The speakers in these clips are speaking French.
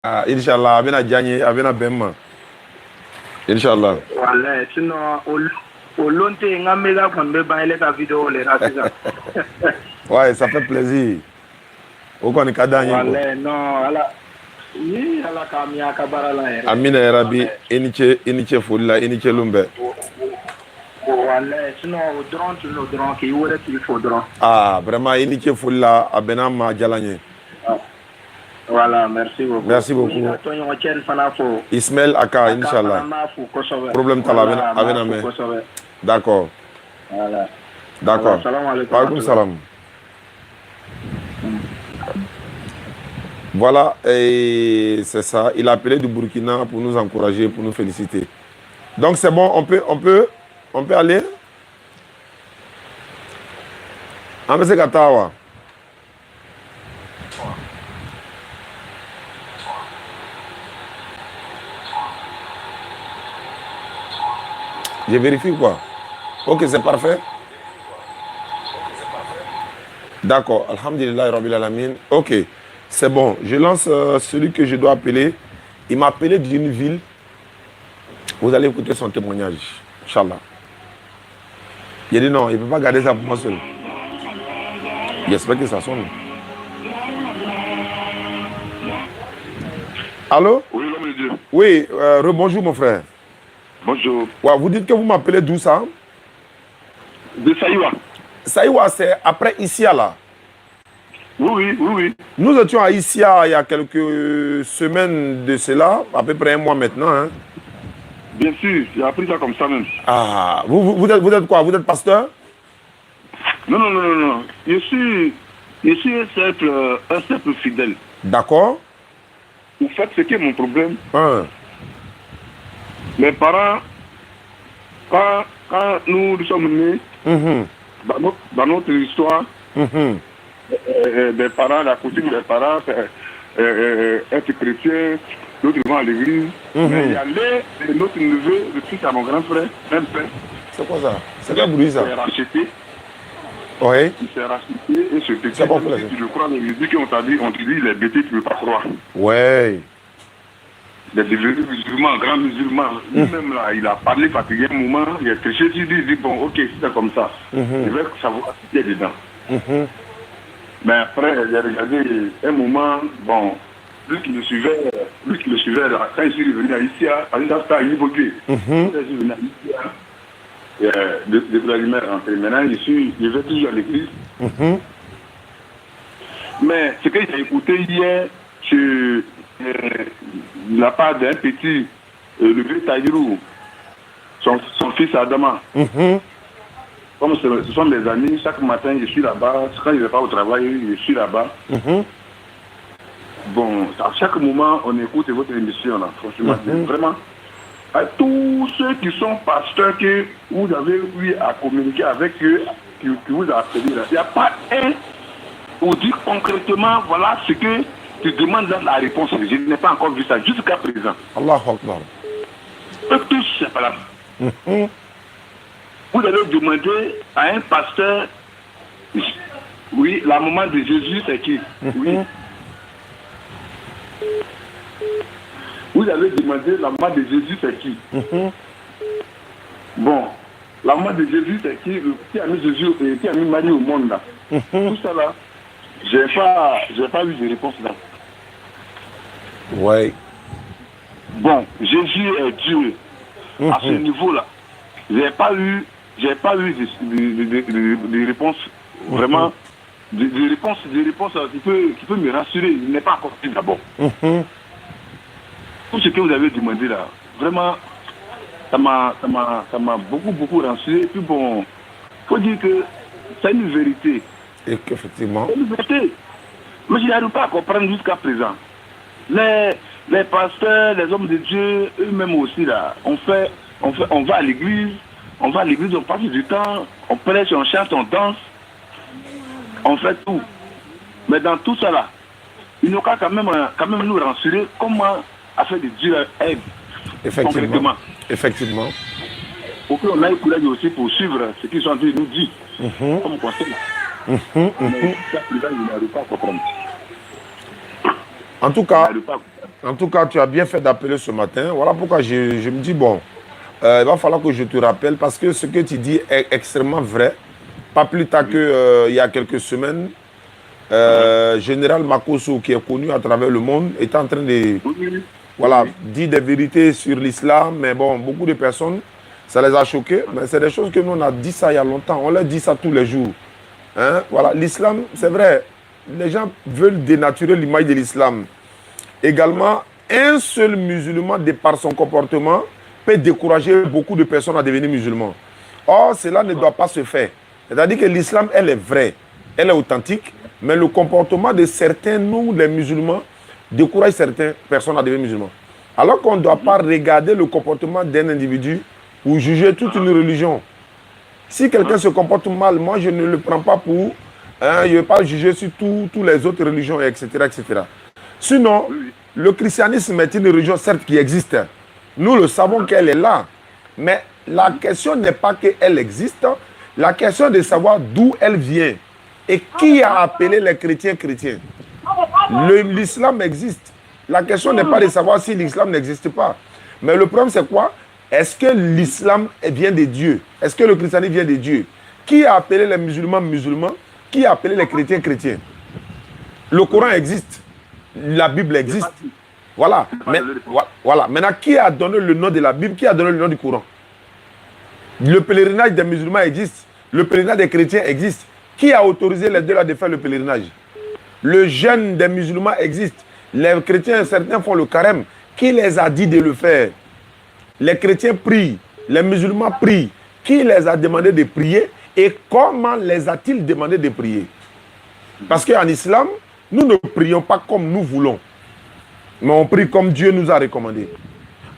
Ah, Inch'Allah, abena Djanye, abena Bemma. Inch'Allah. Voilà, sinon, au long terme, on me l'a fait la vidéo, les racistes. Ouais, ça fait plaisir. Au qu'on est cadagné, quoi. Voilà, non, ala, oui, ala kamia kabara la. Amina Erabi, Iniche Fulla, Iniche Lumbe. Voilà, sinon, au drone, qui est qu'il faut drone. Ah, vraiment, Iniche Fulla, abena ma Djalanye. Voilà, merci beaucoup. Merci beaucoup. Ismaël Aka, Inch'Allah. Problème tala, abena me. D'accord. Voilà. D'accord. Walaikum salam. Voilà, et c'est ça. Il a appelé du Burkina pour nous encourager, pour nous féliciter. Donc c'est bon, on peut aller. Amese Katawa. Je vérifie quoi? Ok, c'est parfait. D'accord, Alhamdulillah, Rabbil Alamin. Ok, c'est bon. Je lance celui que je dois appeler. Il m'a appelé d'une ville. Vous allez écouter son témoignage. Inch'Allah. Il a dit non, il ne peut pas garder ça pour moi seul. J'espère que ça sonne. Allô? Oui, l'homme de Dieu. Oui, rebonjour mon frère. Bonjour. Ouais, vous dites que vous m'appelez d'où ça? De Saïwa. Saïwa, c'est après Issia là. Oui. Nous étions à Issia il y a quelques semaines de cela, à peu près un mois maintenant. Hein. Bien sûr, j'ai appris ça comme ça même. Ah, vous êtes quoi? Vous êtes pasteur? Non. Je suis un simple fidèle. D'accord. En fait, ce qui est mon problème, Hein. mes parents, quand nous sommes nés, dans notre histoire, des parents, la coutume des parents, être chrétien, d'autres vont à l'église. Mais il y a notre neveu, le fils à mon grand frère, un père. C'est quoi ça? C'est quel bruit ça? Il s'est racheté. Oui. Il s'est racheté et ce petit, bon, si tu le crois, les musiques on t'a dit, les bêtises, tu ne peux pas croire. Ouais. Il est devenu musulman, grand musulman. Lui-même là, il a parlé fatigué un moment, il a triché, il dit bon, ok, si c'est comme ça, je vais savoir ce qu'il y a dedans. Mais après, il a regardé un moment, bon, lui qui le suivait là, quand je suis revenu à Issia, à Issia, il évolué. Quand je suis venu à Issia, depuis la lumière rentrée. Maintenant, je vais toujours à l'église. Mais ce que j'ai écouté hier sur la part d'un petit, le vieux Taïrou, son fils Adama. Comme ce sont des amis, chaque matin je suis là-bas, quand je ne vais pas au travail, je suis là-bas. Bon, à chaque moment, on écoute votre émission là, franchement, vraiment. À tous ceux qui sont pasteurs que vous avez eu à communiquer avec eux, qui vous a appelé là, il n'y a pas un pour dire concrètement, voilà ce que tu demandes dans la réponse. Je n'ai pas encore vu ça jusqu'à présent. Allahu Akbar. Eux tous, c'est pas là. Vous allez demander à un pasteur, oui, la maman de Jésus, c'est qui? Oui. Vous allez demander la maman de Jésus, c'est qui? Bon, la maman de Jésus, c'est qui a mis Jésus et qui a mis Marie au monde là? Tout ça là, j'ai pas eu de réponse là. Ouais. Bon, Jésus est Dieu. À ce niveau-là, j'ai pas eu de réponse vraiment, des réponses qui peut me rassurer. Il n'est pas encore dit d'abord. Tout ce que vous avez demandé là, vraiment, ça m'a beaucoup rassuré. Et puis bon, faut dire que c'est une vérité. Et qu'effectivement. C'est une vérité. Mais je n'arrive pas à comprendre jusqu'à présent. Les pasteurs, les hommes de Dieu, eux-mêmes aussi là, on va à l'église, on passe du temps, on prêche, on chante, on danse, on fait tout. Mais dans tout ça là, il nous faut quand même nous rassurer comment affaire de Dieu aide concrètement. Effectivement. Pour qu'on aille courage aussi pour suivre ce qu'ils sont en train de nous dire comme conseil. Mais ça, il n'arrive pas à comprendre. En tout cas, tu as bien fait d'appeler ce matin. Voilà pourquoi je me dis, bon, il va falloir que je te rappelle parce que ce que tu dis est extrêmement vrai. Pas plus tard qu'il y a quelques semaines, Général Makosso, qui est connu à travers le monde, est en train de dire des vérités sur l'islam. Mais bon, beaucoup de personnes, ça les a choqués. Mais c'est des choses que nous, on a dit ça il y a longtemps. On leur dit ça tous les jours. Hein? Voilà, l'islam, c'est vrai. Les gens veulent dénaturer l'image de l'islam. Également, un seul musulman, de par son comportement, peut décourager beaucoup de personnes à devenir musulmans. Or, cela ne doit pas se faire. C'est-à-dire que l'islam, elle est vraie, elle est authentique, mais le comportement de certains, nous, les musulmans, décourage certaines personnes à devenir musulmans. Alors qu'on ne doit pas regarder le comportement d'un individu ou juger toute une religion. Si quelqu'un se comporte mal, moi, je ne le prends pas pour... je ne vais pas juger sur toutes les autres religions, etc., etc. Sinon, le christianisme est une religion, certes, qui existe. Nous le savons qu'elle est là. Mais la question n'est pas qu'elle existe. La question est de savoir d'où elle vient. Et qui a appelé les chrétiens chrétiens. L'islam existe. La question n'est pas de savoir si l'islam n'existe pas. Mais le problème, c'est quoi? Est-ce que l'islam vient de Dieu? Est-ce que le christianisme vient de Dieu? Qui a appelé les musulmans musulmans? Qui a appelé les chrétiens chrétiens? Le Coran existe. La Bible existe. Voilà. Mais, voilà. Maintenant, qui a donné le nom de la Bible? Qui a donné le nom du Coran? Le pèlerinage des musulmans existe. Le pèlerinage des chrétiens existe. Qui a autorisé les deux là de faire le pèlerinage? Le jeûne des musulmans existe. Les chrétiens, certains font le carême. Qui les a dit de le faire? Les chrétiens prient. Les musulmans prient. Qui les a demandé de prier? Et comment les a-t-il demandé de prier? Parce qu'en islam, nous ne prions pas comme nous voulons. Mais on prie comme Dieu nous a recommandé.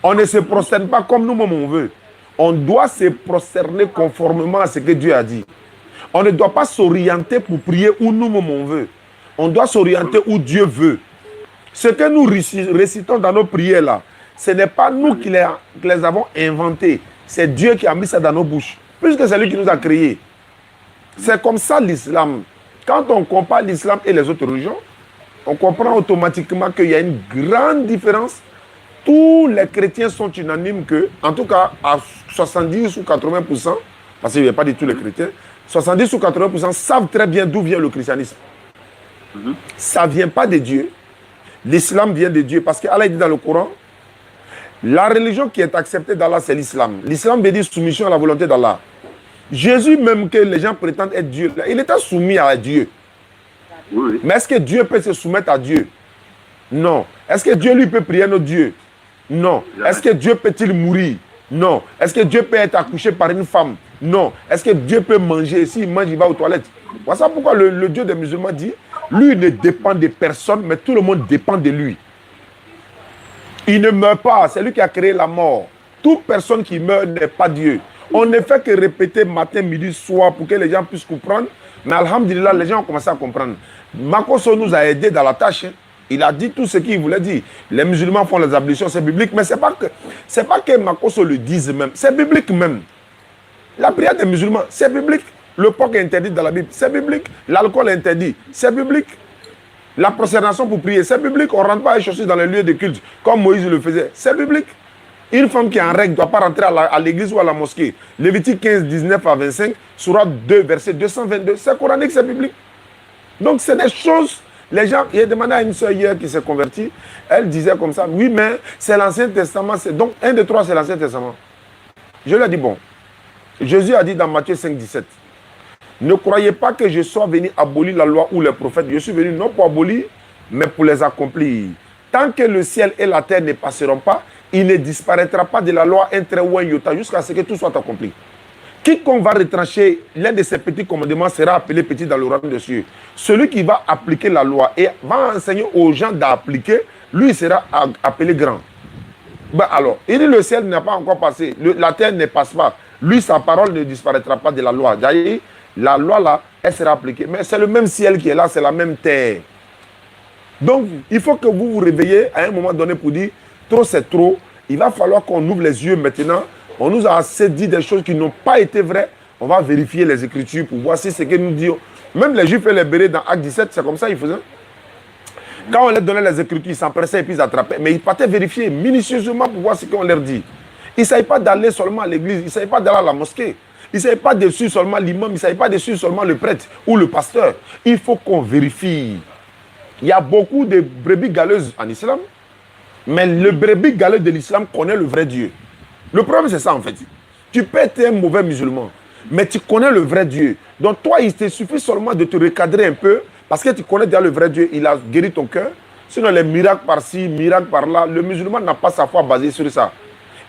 On ne se prosterne pas comme nous-mêmes on veut. On doit se prosterner conformément à ce que Dieu a dit. On ne doit pas s'orienter pour prier où nous-mêmes on veut. On doit s'orienter où Dieu veut. Ce que nous récitons dans nos prières là, ce n'est pas nous qui les avons inventés. C'est Dieu qui a mis ça dans nos bouches. Puisque c'est lui qui nous a créés. C'est comme ça l'islam. Quand on compare l'islam et les autres religions, on comprend automatiquement qu'il y a une grande différence. Tous les chrétiens sont unanimes que, en tout cas à 70 ou 80%, parce qu'il n'y a pas dit tous les chrétiens, 70 ou 80% savent très bien d'où vient le christianisme. Ça ne vient pas de Dieu. L'islam vient de Dieu parce qu'Allah dit dans le Coran, la religion qui est acceptée d'Allah, c'est l'islam. L'islam veut dire soumission à la volonté d'Allah. Jésus, même que les gens prétendent être Dieu, il était soumis à Dieu. Oui. Mais est-ce que Dieu peut se soumettre à Dieu? Non. Est-ce que Dieu lui peut prier notre Dieu? Non. Est-ce que Dieu peut-il mourir? Non. Est-ce que Dieu peut être accouché par une femme? Non. Est-ce que Dieu peut manger? S'il mange, il va aux toilettes. Voilà pourquoi le Dieu des musulmans dit, lui ne dépend de personne, mais tout le monde dépend de lui. Il ne meurt pas, c'est lui qui a créé la mort. Toute personne qui meurt n'est pas Dieu. On ne fait que répéter matin, midi, soir pour que les gens puissent comprendre. Mais alhamdulillah, les gens ont commencé à comprendre. Makosso nous a aidés dans la tâche. Il a dit tout ce qu'il voulait dire. Les musulmans font les ablutions, c'est biblique. Mais ce n'est pas que Makosso le dise même. C'est biblique même. La prière des musulmans, c'est biblique. Le porc est interdit dans la Bible, c'est biblique. L'alcool est interdit, c'est biblique. La prosternation pour prier, c'est biblique. On ne rentre pas à chaussures dans les lieux de culte, comme Moïse le faisait, c'est biblique. Une femme qui est en règle ne doit pas rentrer à l'église ou à la mosquée. Lévitique 15, 19 à 25, Sourate 2, verset 222, c'est coranique, c'est biblique. Donc c'est des choses, les gens, il a demandé à une soeur hier qui s'est convertie, elle disait comme ça, oui mais c'est l'Ancien Testament, donc 1 de 3 c'est l'Ancien Testament. Je lui ai dit bon, Jésus a dit dans Matthieu 5, 17, ne croyez pas que je sois venu abolir la loi ou les prophètes. Je suis venu non pour abolir, mais pour les accomplir. Tant que le ciel et la terre ne passeront pas, il ne disparaîtra pas de la loi un trait ou un iota jusqu'à ce que tout soit accompli. Quiconque va retrancher l'un de ces petits commandements sera appelé petit dans le royaume des cieux. Celui qui va appliquer la loi et va enseigner aux gens d'appliquer, lui sera appelé grand. Ben alors, il dit le ciel n'a pas encore passé, la terre ne passe pas. Lui, sa parole ne disparaîtra pas de la loi. D'ailleurs, la loi là, elle sera appliquée. Mais c'est le même ciel qui est là, c'est la même terre. Donc, il faut que vous vous réveillez à un moment donné pour dire, trop c'est trop. Il va falloir qu'on ouvre les yeux maintenant. On nous a assez dit des choses qui n'ont pas été vraies. On va vérifier les Écritures pour voir si ce que nous disons. Même les Juifs et les Bérets dans Acte 17, c'est comme ça qu'ils faisaient. Quand on leur donnait les écritures, ils s'empressaient et puis ils attrapaient. Mais ils partaient vérifier minutieusement pour voir ce qu'on leur dit. Ils ne savaient pas d'aller seulement à l'église, ils ne savaient pas d'aller à la mosquée. Ils ne savaient pas de suivre seulement l'imam, ils ne savaient pas de suivre seulement le prêtre ou le pasteur. Il faut qu'on vérifie. Il y a beaucoup de brebis galeuses en islam, mais le brebis galeux de l'islam connaît le vrai Dieu. Le problème, c'est ça en fait. Tu peux être un mauvais musulman, mais tu connais le vrai Dieu. Donc toi, il te suffit seulement de te recadrer un peu, parce que tu connais déjà le vrai Dieu, il a guéri ton cœur. Sinon, les miracles par-ci, miracles par-là, le musulman n'a pas sa foi basée sur ça.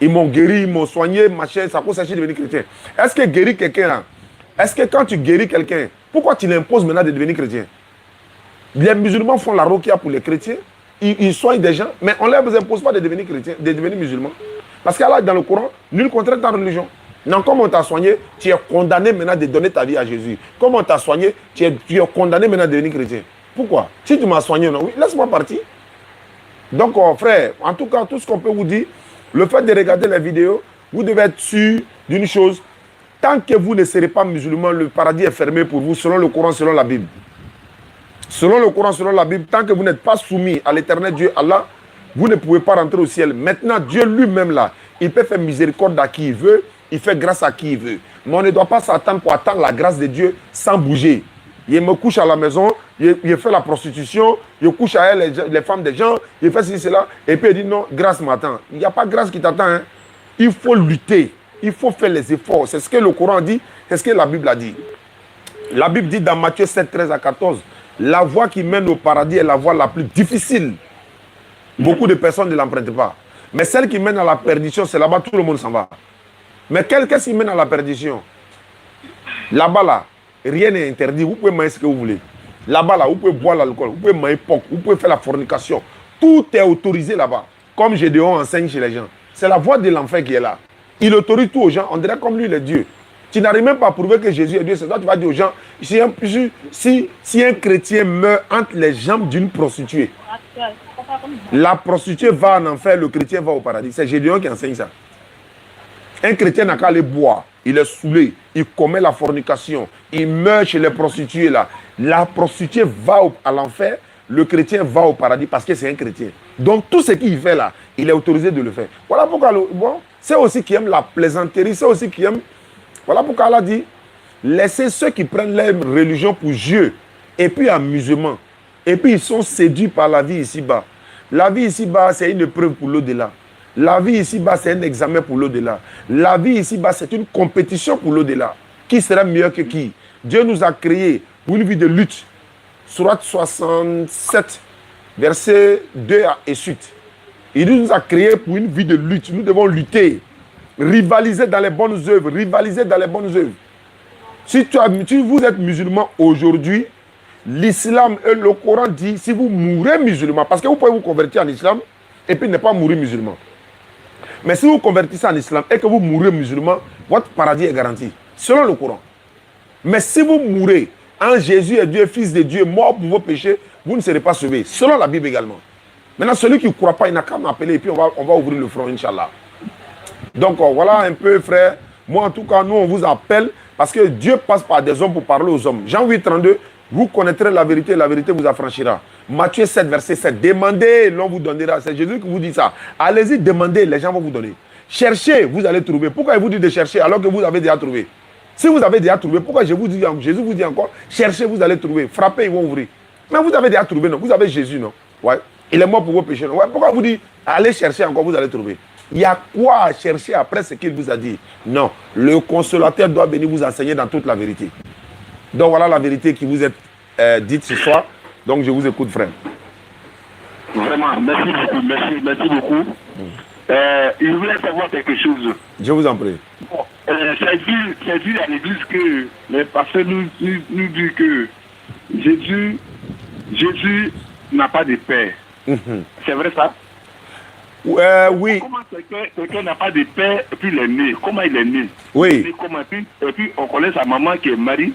Ils m'ont guéri, ils m'ont soigné, machin, ça peut s'agir de devenir chrétien. Est-ce que guérir quelqu'un là, est-ce que quand tu guéris quelqu'un, pourquoi tu l'imposes maintenant de devenir chrétien? Les musulmans font la roquia pour les chrétiens, ils soignent des gens, mais on ne leur impose pas de devenir chrétien, de devenir musulman. Parce qu'Allah, dans le Coran, nul contraire ta religion. Non, comme on t'a soigné, tu es condamné maintenant de donner ta vie à Jésus. Comme on t'a soigné, tu es condamné maintenant de devenir chrétien. Pourquoi? Si tu m'as soigné, non, oui, laisse-moi partir. Donc, frère, en tout cas, tout ce qu'on peut vous dire, le fait de regarder les vidéos, vous devez être sûr d'une chose. Tant que vous ne serez pas musulman, le paradis est fermé pour vous, selon le Coran, selon la Bible. Selon le Coran, selon la Bible, tant que vous n'êtes pas soumis à l'éternel Dieu, Allah, vous ne pouvez pas rentrer au ciel. Maintenant, Dieu lui-même, là, il peut faire miséricorde à qui il veut, il fait grâce à qui il veut. Mais on ne doit pas s'attendre pour attendre la grâce de Dieu sans bouger. Il me couche à la maison, il fait la prostitution, il couche à elle, les femmes des gens, il fait ceci, cela, et puis il dit non, grâce m'attend. Il n'y a pas grâce qui t'attend. Hein. Il faut lutter, il faut faire les efforts. C'est ce que le Coran dit, c'est ce que la Bible a dit. La Bible dit dans Matthieu 7, 13 à 14, la voie qui mène au paradis est la voie la plus difficile. Beaucoup de personnes ne l'empruntent pas. Mais celle qui mène à la perdition, c'est là-bas, tout le monde s'en va. Mais qu'est-ce qui mène à la perdition? Là-bas, là, rien n'est interdit. Vous pouvez manger ce que vous voulez. Là-bas, là, vous pouvez boire l'alcool, vous pouvez manger porc, vous pouvez faire la fornication. Tout est autorisé là-bas. Comme Gédéon enseigne chez les gens. C'est la voie de l'enfer qui est là. Il autorise tout aux gens. On dirait comme lui, il est Dieu. Tu n'arrives même pas à prouver que Jésus est Dieu. C'est toi, tu vas dire aux gens, si un chrétien meurt entre les jambes d'une prostituée, la prostituée va en enfer, le chrétien va au paradis. C'est Gédéon qui enseigne ça. Un chrétien n'a qu'à aller boire. Il est saoulé. Il commet la fornication. Il meurt chez les prostituées là. La prostituée va à l'enfer. Le chrétien va au paradis parce que c'est un chrétien. Donc tout ce qu'il fait là, il est autorisé de le faire. Voilà pourquoi c'est aussi qui aime la plaisanterie. C'est aussi qui aime. Voilà pourquoi Allah dit, laissez ceux qui prennent leur religion pour Dieu et puis amusement. Et puis ils sont séduits par la vie ici-bas. La vie ici-bas, c'est une épreuve pour l'au-delà. La vie ici-bas, c'est un examen pour l'au-delà. La vie ici-bas, c'est une compétition pour l'au-delà. Qui sera mieux que qui? Dieu nous a créés pour une vie de lutte. Sourate 67, verset 2 et suite. Il nous a créés pour une vie de lutte. Nous devons lutter, rivaliser dans les bonnes œuvres, rivaliser dans les bonnes œuvres. Si vous êtes musulman aujourd'hui, l'islam et le Coran dit, si vous mourrez musulman, parce que vous pouvez vous convertir en islam et puis ne pas mourir musulman. Mais si vous convertissez en islam et que vous mourrez musulman, votre paradis est garanti, selon le Coran. Mais si vous mourrez en Jésus est Dieu, Fils de Dieu, mort pour vos péchés, vous ne serez pas sauvés, selon la Bible également. Maintenant, celui qui ne croit pas, il n'a qu'à m'appeler et puis on va ouvrir le front, Inch'Allah. Donc voilà un peu, frère. Moi, en tout cas, nous, on vous appelle parce que Dieu passe par des hommes pour parler aux hommes. Jean 8, 32, vous connaîtrez la vérité vous affranchira. Matthieu 7, verset 7, demandez, l'on vous donnera. C'est Jésus qui vous dit ça. Allez-y, demandez, les gens vont vous donner. Cherchez, vous allez trouver. Pourquoi il vous dit de chercher alors que vous avez déjà trouvé? Si vous avez déjà trouvé, pourquoi Jésus vous dit encore, cherchez, vous allez trouver. Frappez, ils vont ouvrir. Mais vous avez déjà trouvé, non? Vous avez Jésus, non? Ouais. Il est mort pour vos péchés, non? Ouais. Pourquoi vous dites, allez chercher encore, vous allez trouver? Il y a quoi à chercher après ce qu'il vous a dit? Non. Le consolateur doit venir vous enseigner dans toute la vérité. Donc voilà la vérité qui vous est dite ce soir. Donc je vous écoute, frère. Vraiment, merci beaucoup. Merci beaucoup. Il voulait savoir quelque chose. Je vous en prie. Bon, c'est dit à l'église que les pasteurs nous disent que Jésus n'a pas de père. C'est vrai ça? Oui. Comment quelqu'un n'a pas de père et puis il est né? Comment il est né? Oui. Il est né comment, et puis on connaît sa maman qui est Marie.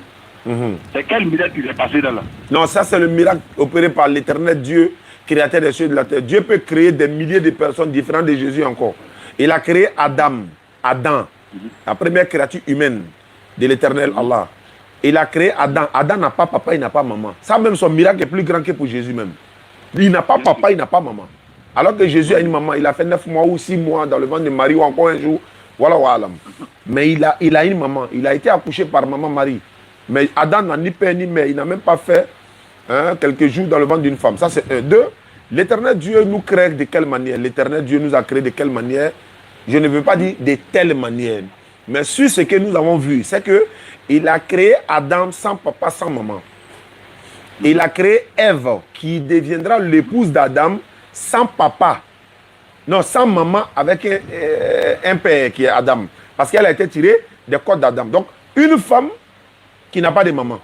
C'est quel miracle qui s'est passé dans là? Non, ça c'est le miracle opéré par l'éternel Dieu, créateur des cieux et de la terre. Dieu peut créer des milliers de personnes différentes de Jésus encore. Il a créé Adam, la première créature humaine de l'éternel Allah. Il a créé Adam. Adam n'a pas papa, il n'a pas maman. Ça même, son miracle est plus grand que pour Jésus même. Il n'a pas papa, il n'a pas maman. Alors que Jésus a une maman, il a fait 9 mois ou 6 mois dans le ventre de Marie ou encore un jour. Voilà, voilà. Mais il a une maman. Il a été accouché par maman Marie. Mais Adam n'a ni père ni mère. Il n'a même pas fait quelques jours dans le ventre d'une femme. Ça, c'est un. Deux, l'éternel Dieu nous crée de quelle manière? L'éternel Dieu nous a créé de quelle manière? Je ne veux pas dire de telle manière. Mais sur ce que nous avons vu, c'est qu'il a créé Adam sans papa, sans maman. Il a créé Ève, qui deviendra l'épouse d'Adam sans papa. Non, sans maman, avec un père qui est Adam. Parce qu'elle a été tirée des côtes d'Adam. Donc, une femme qui n'a pas de maman.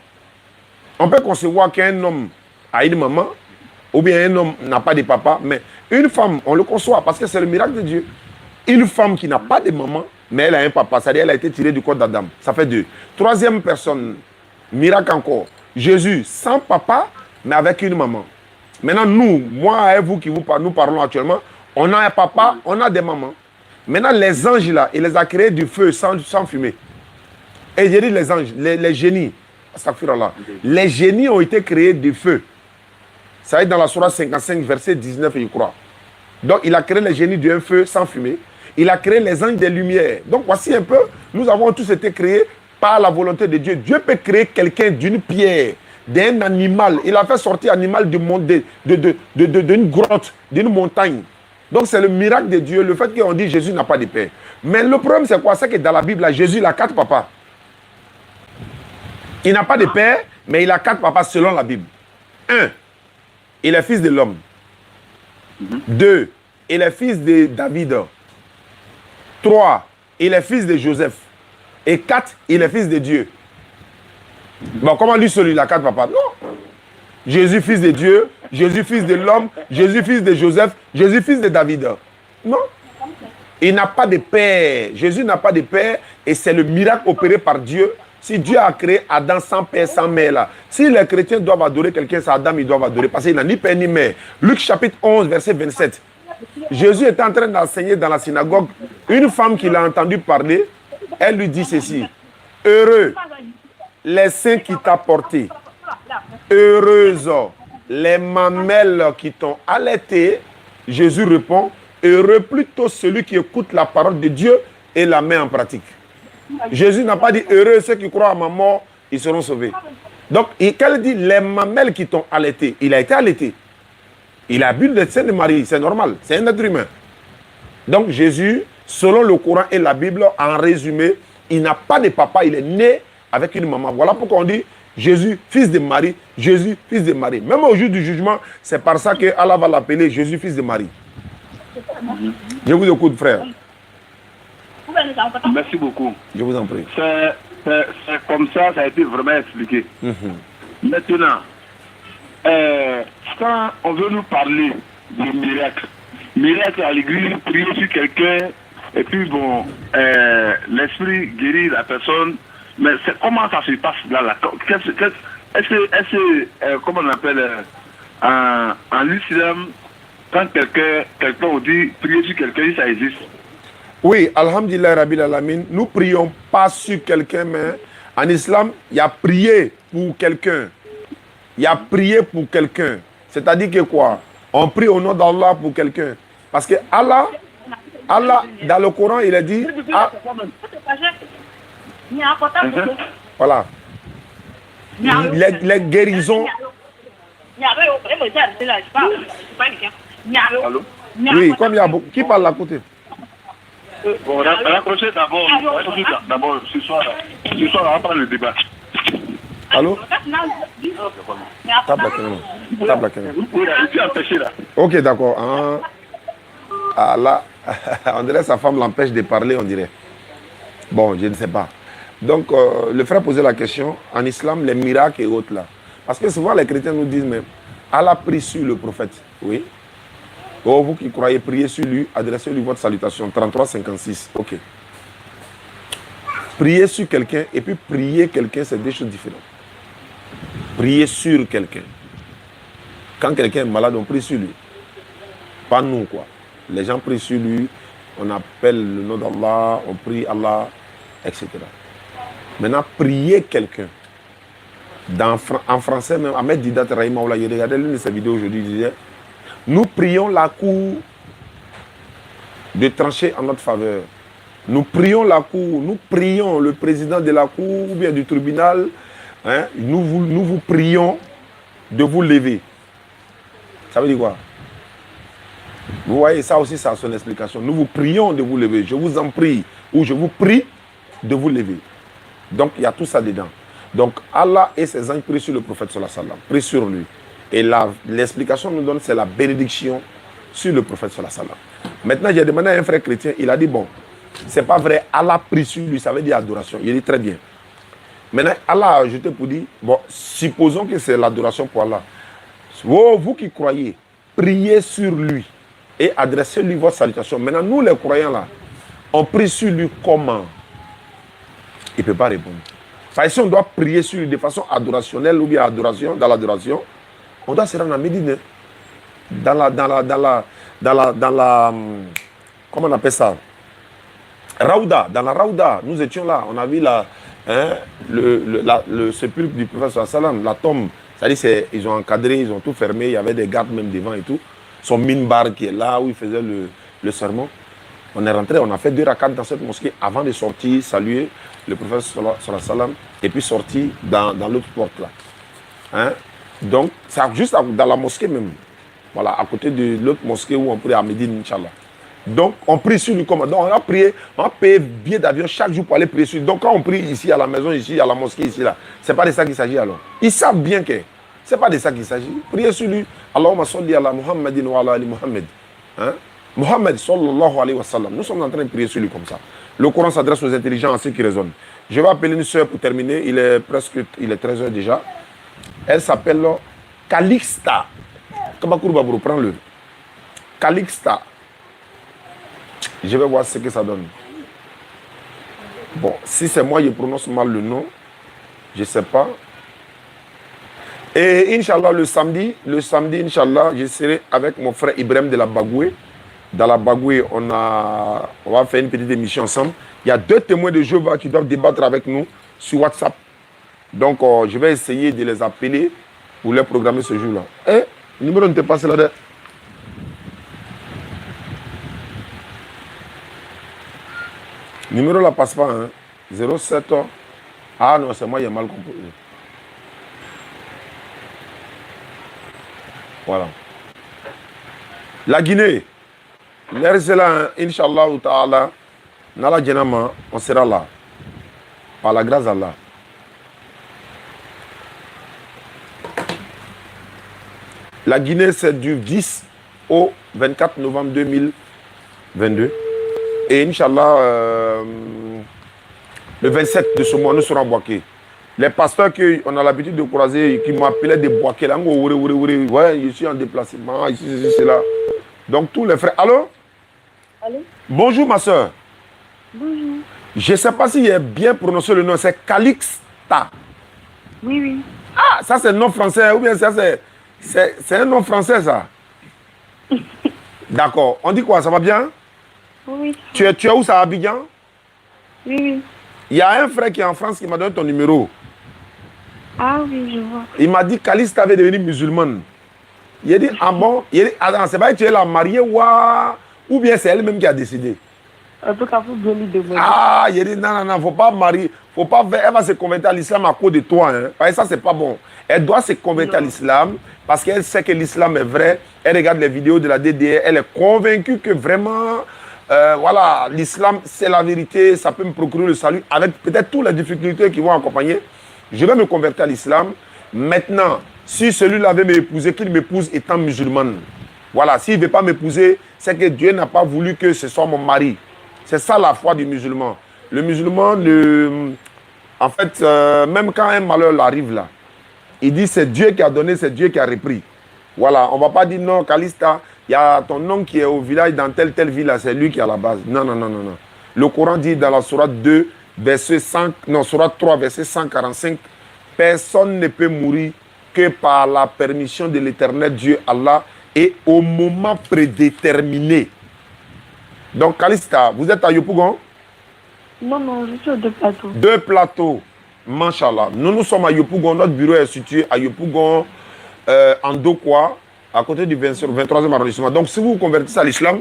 On peut concevoir qu'un homme a une maman, ou bien un homme n'a pas de papa, mais une femme, on le conçoit parce que c'est le miracle de Dieu. Une femme qui n'a pas de maman, mais elle a un papa, c'est-à-dire elle a été tirée du corps d'Adam. Ça fait 2. Troisième personne, miracle encore. Jésus, sans papa, mais avec une maman. Maintenant, nous, moi et vous qui nous parlons actuellement, on a un papa, on a des mamans. Maintenant, les anges là, il les a créés du feu sans fumer. Et j'ai dit les anges, les génies. Les génies ont été créés du feu. Ça est dans la sourate 55, verset 19, je crois. Donc, il a créé les génies d'un feu sans fumer. Il a créé les anges des lumières. Donc, voici un peu, nous avons tous été créés par la volonté de Dieu. Dieu peut créer quelqu'un d'une pierre, d'un animal. Il a fait sortir un animal du monde, d'une grotte, d'une montagne. Donc, c'est le miracle de Dieu, le fait qu'on dit Jésus n'a pas de père. Mais le problème, c'est quoi? C'est que dans la Bible, là, Jésus, il a 4 papas. Il n'a pas de père, mais il a 4 papas selon la Bible. 1, il est fils de l'homme. 2, il est fils de David. 3, il est fils de Joseph. Et 4, il est fils de Dieu. Bon, comment lui, celui-là, 4 papas? Non. Jésus, fils de Dieu. Jésus, fils de l'homme. Jésus, fils de Joseph. Jésus, fils de David. Non. Il n'a pas de père. Jésus n'a pas de père. Et c'est le miracle opéré par Dieu. Si Dieu a créé Adam sans père, sans mère, là. Si les chrétiens doivent adorer quelqu'un, c'est Adam, ils doivent adorer. Parce qu'il n'a ni père ni mère. Luc chapitre 11, verset 27. Jésus était en train d'enseigner dans la synagogue. Une femme qui l'a entendu parler, elle lui dit ceci. Heureux les seins qui t'ont porté. Heureuses les mamelles qui t'ont allaité. Jésus répond, heureux plutôt celui qui écoute la parole de Dieu et la met en pratique. Jésus n'a pas dit heureux ceux qui croient à ma mort, ils seront sauvés. Donc, quand il dit les mamelles qui t'ont allaité, il a été allaité. Il a bu le sein de Marie, c'est normal, c'est un être humain. Donc, Jésus, selon le Coran et la Bible, en résumé, il n'a pas de papa, il est né avec une maman. Voilà pourquoi on dit Jésus, fils de Marie, Jésus, fils de Marie. Même au jour du jugement, c'est par ça que Allah va l'appeler Jésus, fils de Marie. Je vous écoute, frère. Merci beaucoup. Je vous en prie. C'est comme ça a été vraiment expliqué. Maintenant, quand on veut nous parler de miracle à l'église, prier sur quelqu'un, et puis bon, l'esprit guérit la personne, mais comment ça se passe là? Comment on appelle en islam, quand quelqu'un on dit prier sur quelqu'un, ça existe? Oui, alhamdulillah Rabbil Alamin, nous prions pas sur quelqu'un, mais en islam, il y a prié pour quelqu'un. Il y a prié pour quelqu'un. C'est-à-dire que quoi? On prie au nom d'Allah pour quelqu'un. Parce que Allah, dans le Coran, il a dit... Voilà. Les guérisons... Oui, comme il y a beaucoup... Qui parle à côté? Bon, raccrochez d'abord, ce soir, on va prendre le débat. Allô? Tape la caméra. Oui, je suis empêché là. Ok, d'accord. Ah, là, on dirait sa femme l'empêche de parler, on dirait. Bon, je ne sais pas. Donc, le frère posait la question, en islam, les miracles et autres là. Parce que souvent, les chrétiens nous disent même, Allah prie sur le prophète. Oui. Oh, vous qui croyez, priez sur lui, adressez-lui votre salutation. 33-56. Ok. Prier sur quelqu'un et puis prier quelqu'un, c'est 2 choses différentes. Prier sur quelqu'un. Quand quelqu'un est malade, on prie sur lui. Pas nous, quoi. Les gens prient sur lui, on appelle le nom d'Allah, on prie Allah, etc. Maintenant, prier quelqu'un. En français, même, Ahmed Didat Rahimahullah, il regardait l'une de ses vidéos aujourd'hui, il disait Nous prions la cour de trancher en notre faveur. Nous prions la cour, nous prions le président de la cour ou bien du tribunal. Hein, nous vous prions de vous lever. Ça veut dire quoi? Vous voyez, ça aussi, ça a son explication. Nous vous prions de vous lever. Je vous en prie, ou je vous prie de vous lever. Donc, il y a tout ça dedans. Donc, Allah et ses anges prient sur le prophète sallallahu alayhi wa sallam, prient sur lui. Et l'explication nous donne, c'est la bénédiction sur le prophète sallallahu alayhi wa sallam. Maintenant, j'ai demandé à un frère chrétien, il a dit, bon, c'est pas vrai, Allah prie sur lui, ça veut dire adoration. Il dit très bien. Maintenant, Allah a ajouté pour dire, bon, supposons que c'est l'adoration pour Allah. Oh, vous qui croyez, priez sur lui et adressez-lui votre salutation. Maintenant, nous les croyants là, on prie sur lui comment? Il ne peut pas répondre. Enfin, si on doit prier sur lui de façon adorationnelle ou bien adoration, dans l'adoration, on doit se rendre à Médine. Dans la, comment on appelle ça? Raouda, dans la Raouda, nous étions là, on a vu le sépulcre du prophète sallam, la tombe. C'est-à-dire ils ont encadré, ils ont tout fermé, il y avait des gardes même devant et tout. Son minbar qui est là où il faisait le sermon. On est rentré, on a fait 2 rakats dans cette mosquée avant de sortir, saluer le prophète sallam et puis sortir dans l'autre porte là. Hein? Donc, c'est juste dans la mosquée même. Voilà, à côté de l'autre mosquée où on prie à Médine, Inch'Allah. Donc, on prie sur lui comme. Donc, on a payé billet d'avion chaque jour pour aller prier sur lui. Donc, quand on prie ici, à la maison, ici, à la mosquée, ici, là, c'est pas de ça qu'il s'agit alors. Ils savent bien que c'est pas de ça qu'il s'agit. Priez sur lui. Allahumma salli ala Muhammadin wa ala ali Muhammad. Hein? Muhammad sallallahu alayhi wa sallam. Nous sommes en train de prier sur lui comme ça. Le Coran s'adresse aux intelligents, à ceux qui raisonnent. Je vais appeler une soeur pour terminer. Il est 13h déjà. Elle s'appelle Calixta. Kamakourbabourou, prends-le. Calixta. Je vais voir ce que ça donne. Bon, si c'est moi, je prononce mal le nom. Je ne sais pas. Et Inch'Allah, le samedi, Inch'Allah, je serai avec mon frère Ibrahim de la Bagoué. Dans la Bagoué, on va faire une petite émission ensemble. Il y a 2 témoins de Jéhovah qui doivent débattre avec nous sur WhatsApp. Donc, je vais essayer de les appeler pour les programmer ce jour-là. Eh, le numéro ne te passe là-dedans. Le numéro ne passe pas, hein. 07. Ah non, c'est moi, il est mal composé. Voilà. La Guinée. L'air c'est là, Inch'Allah ou Ta'ala. Nala Djenama, on sera là. Par la grâce d'Allah. La Guinée, c'est du 10 au 24 novembre 2022. Et Inch'Allah, le 27 de ce mois, nous serons à Boaké. Les pasteurs qu'on a l'habitude de croiser, qui m'appelaient des Boaké, là, ouais, je suis en déplacement, ici, c'est là. Donc, tous les frères. Allô? Allô? Bonjour, ma soeur. Bonjour. Je ne sais pas si j'ai bien prononcé le nom, c'est Calixta. Oui, oui. Ah, ça, c'est un nom français, ou bien ça, c'est un nom français, ça? D'accord. On dit quoi? Ça va bien? Oui. Tu es où, ça, à Abidjan? Oui, oui. Il y a un frère qui est en France qui m'a donné ton numéro. Ah oui, je vois. Il m'a dit qu'Alice avait devenu musulmane. Il a dit, ah bon? Il a dit, attends, c'est pas que tu es la mariée ou bien c'est elle-même qui a décidé? En tout cas, il faut bien lui demander. Ah, il a dit, non, faut pas marier. Faut pas, elle va se convertir à l'islam à cause de toi. Hein. Parce que ça, c'est pas bon. Elle doit se convertir à l'islam parce qu'elle sait que l'islam est vrai. Elle regarde les vidéos de la DDR. Elle est convaincue que vraiment, voilà, l'islam, c'est la vérité. Ça peut me procurer le salut avec peut-être toutes les difficultés qui vont accompagner. Je vais me convertir à l'islam. Maintenant, si celui-là veut m'épouser, qu'il m'épouse étant musulmane. Voilà, s'il ne veut pas m'épouser, c'est que Dieu n'a pas voulu que ce soit mon mari. C'est ça la foi du musulman. Le musulman, en fait, même quand un malheur arrive là, il dit c'est Dieu qui a donné, c'est Dieu qui a repris. Voilà, on ne va pas dire non, Calista, il y a ton nom qui est au village, dans telle ville, c'est lui qui est à la base. Non. Le Coran dit dans la sourate 2, verset 5, non, sourate 3, verset 145, personne ne peut mourir que par la permission de l'éternel Dieu Allah et au moment prédéterminé. Donc, Calista, vous êtes à Yopougon? Non, je suis aux 2 plateaux. 2 plateaux, Machallah. Nous sommes à Yopougon. Notre bureau est situé à Yopougon, en Dokwa. à côté du 23e arrondissement. Donc, si vous vous convertissez à l'islam,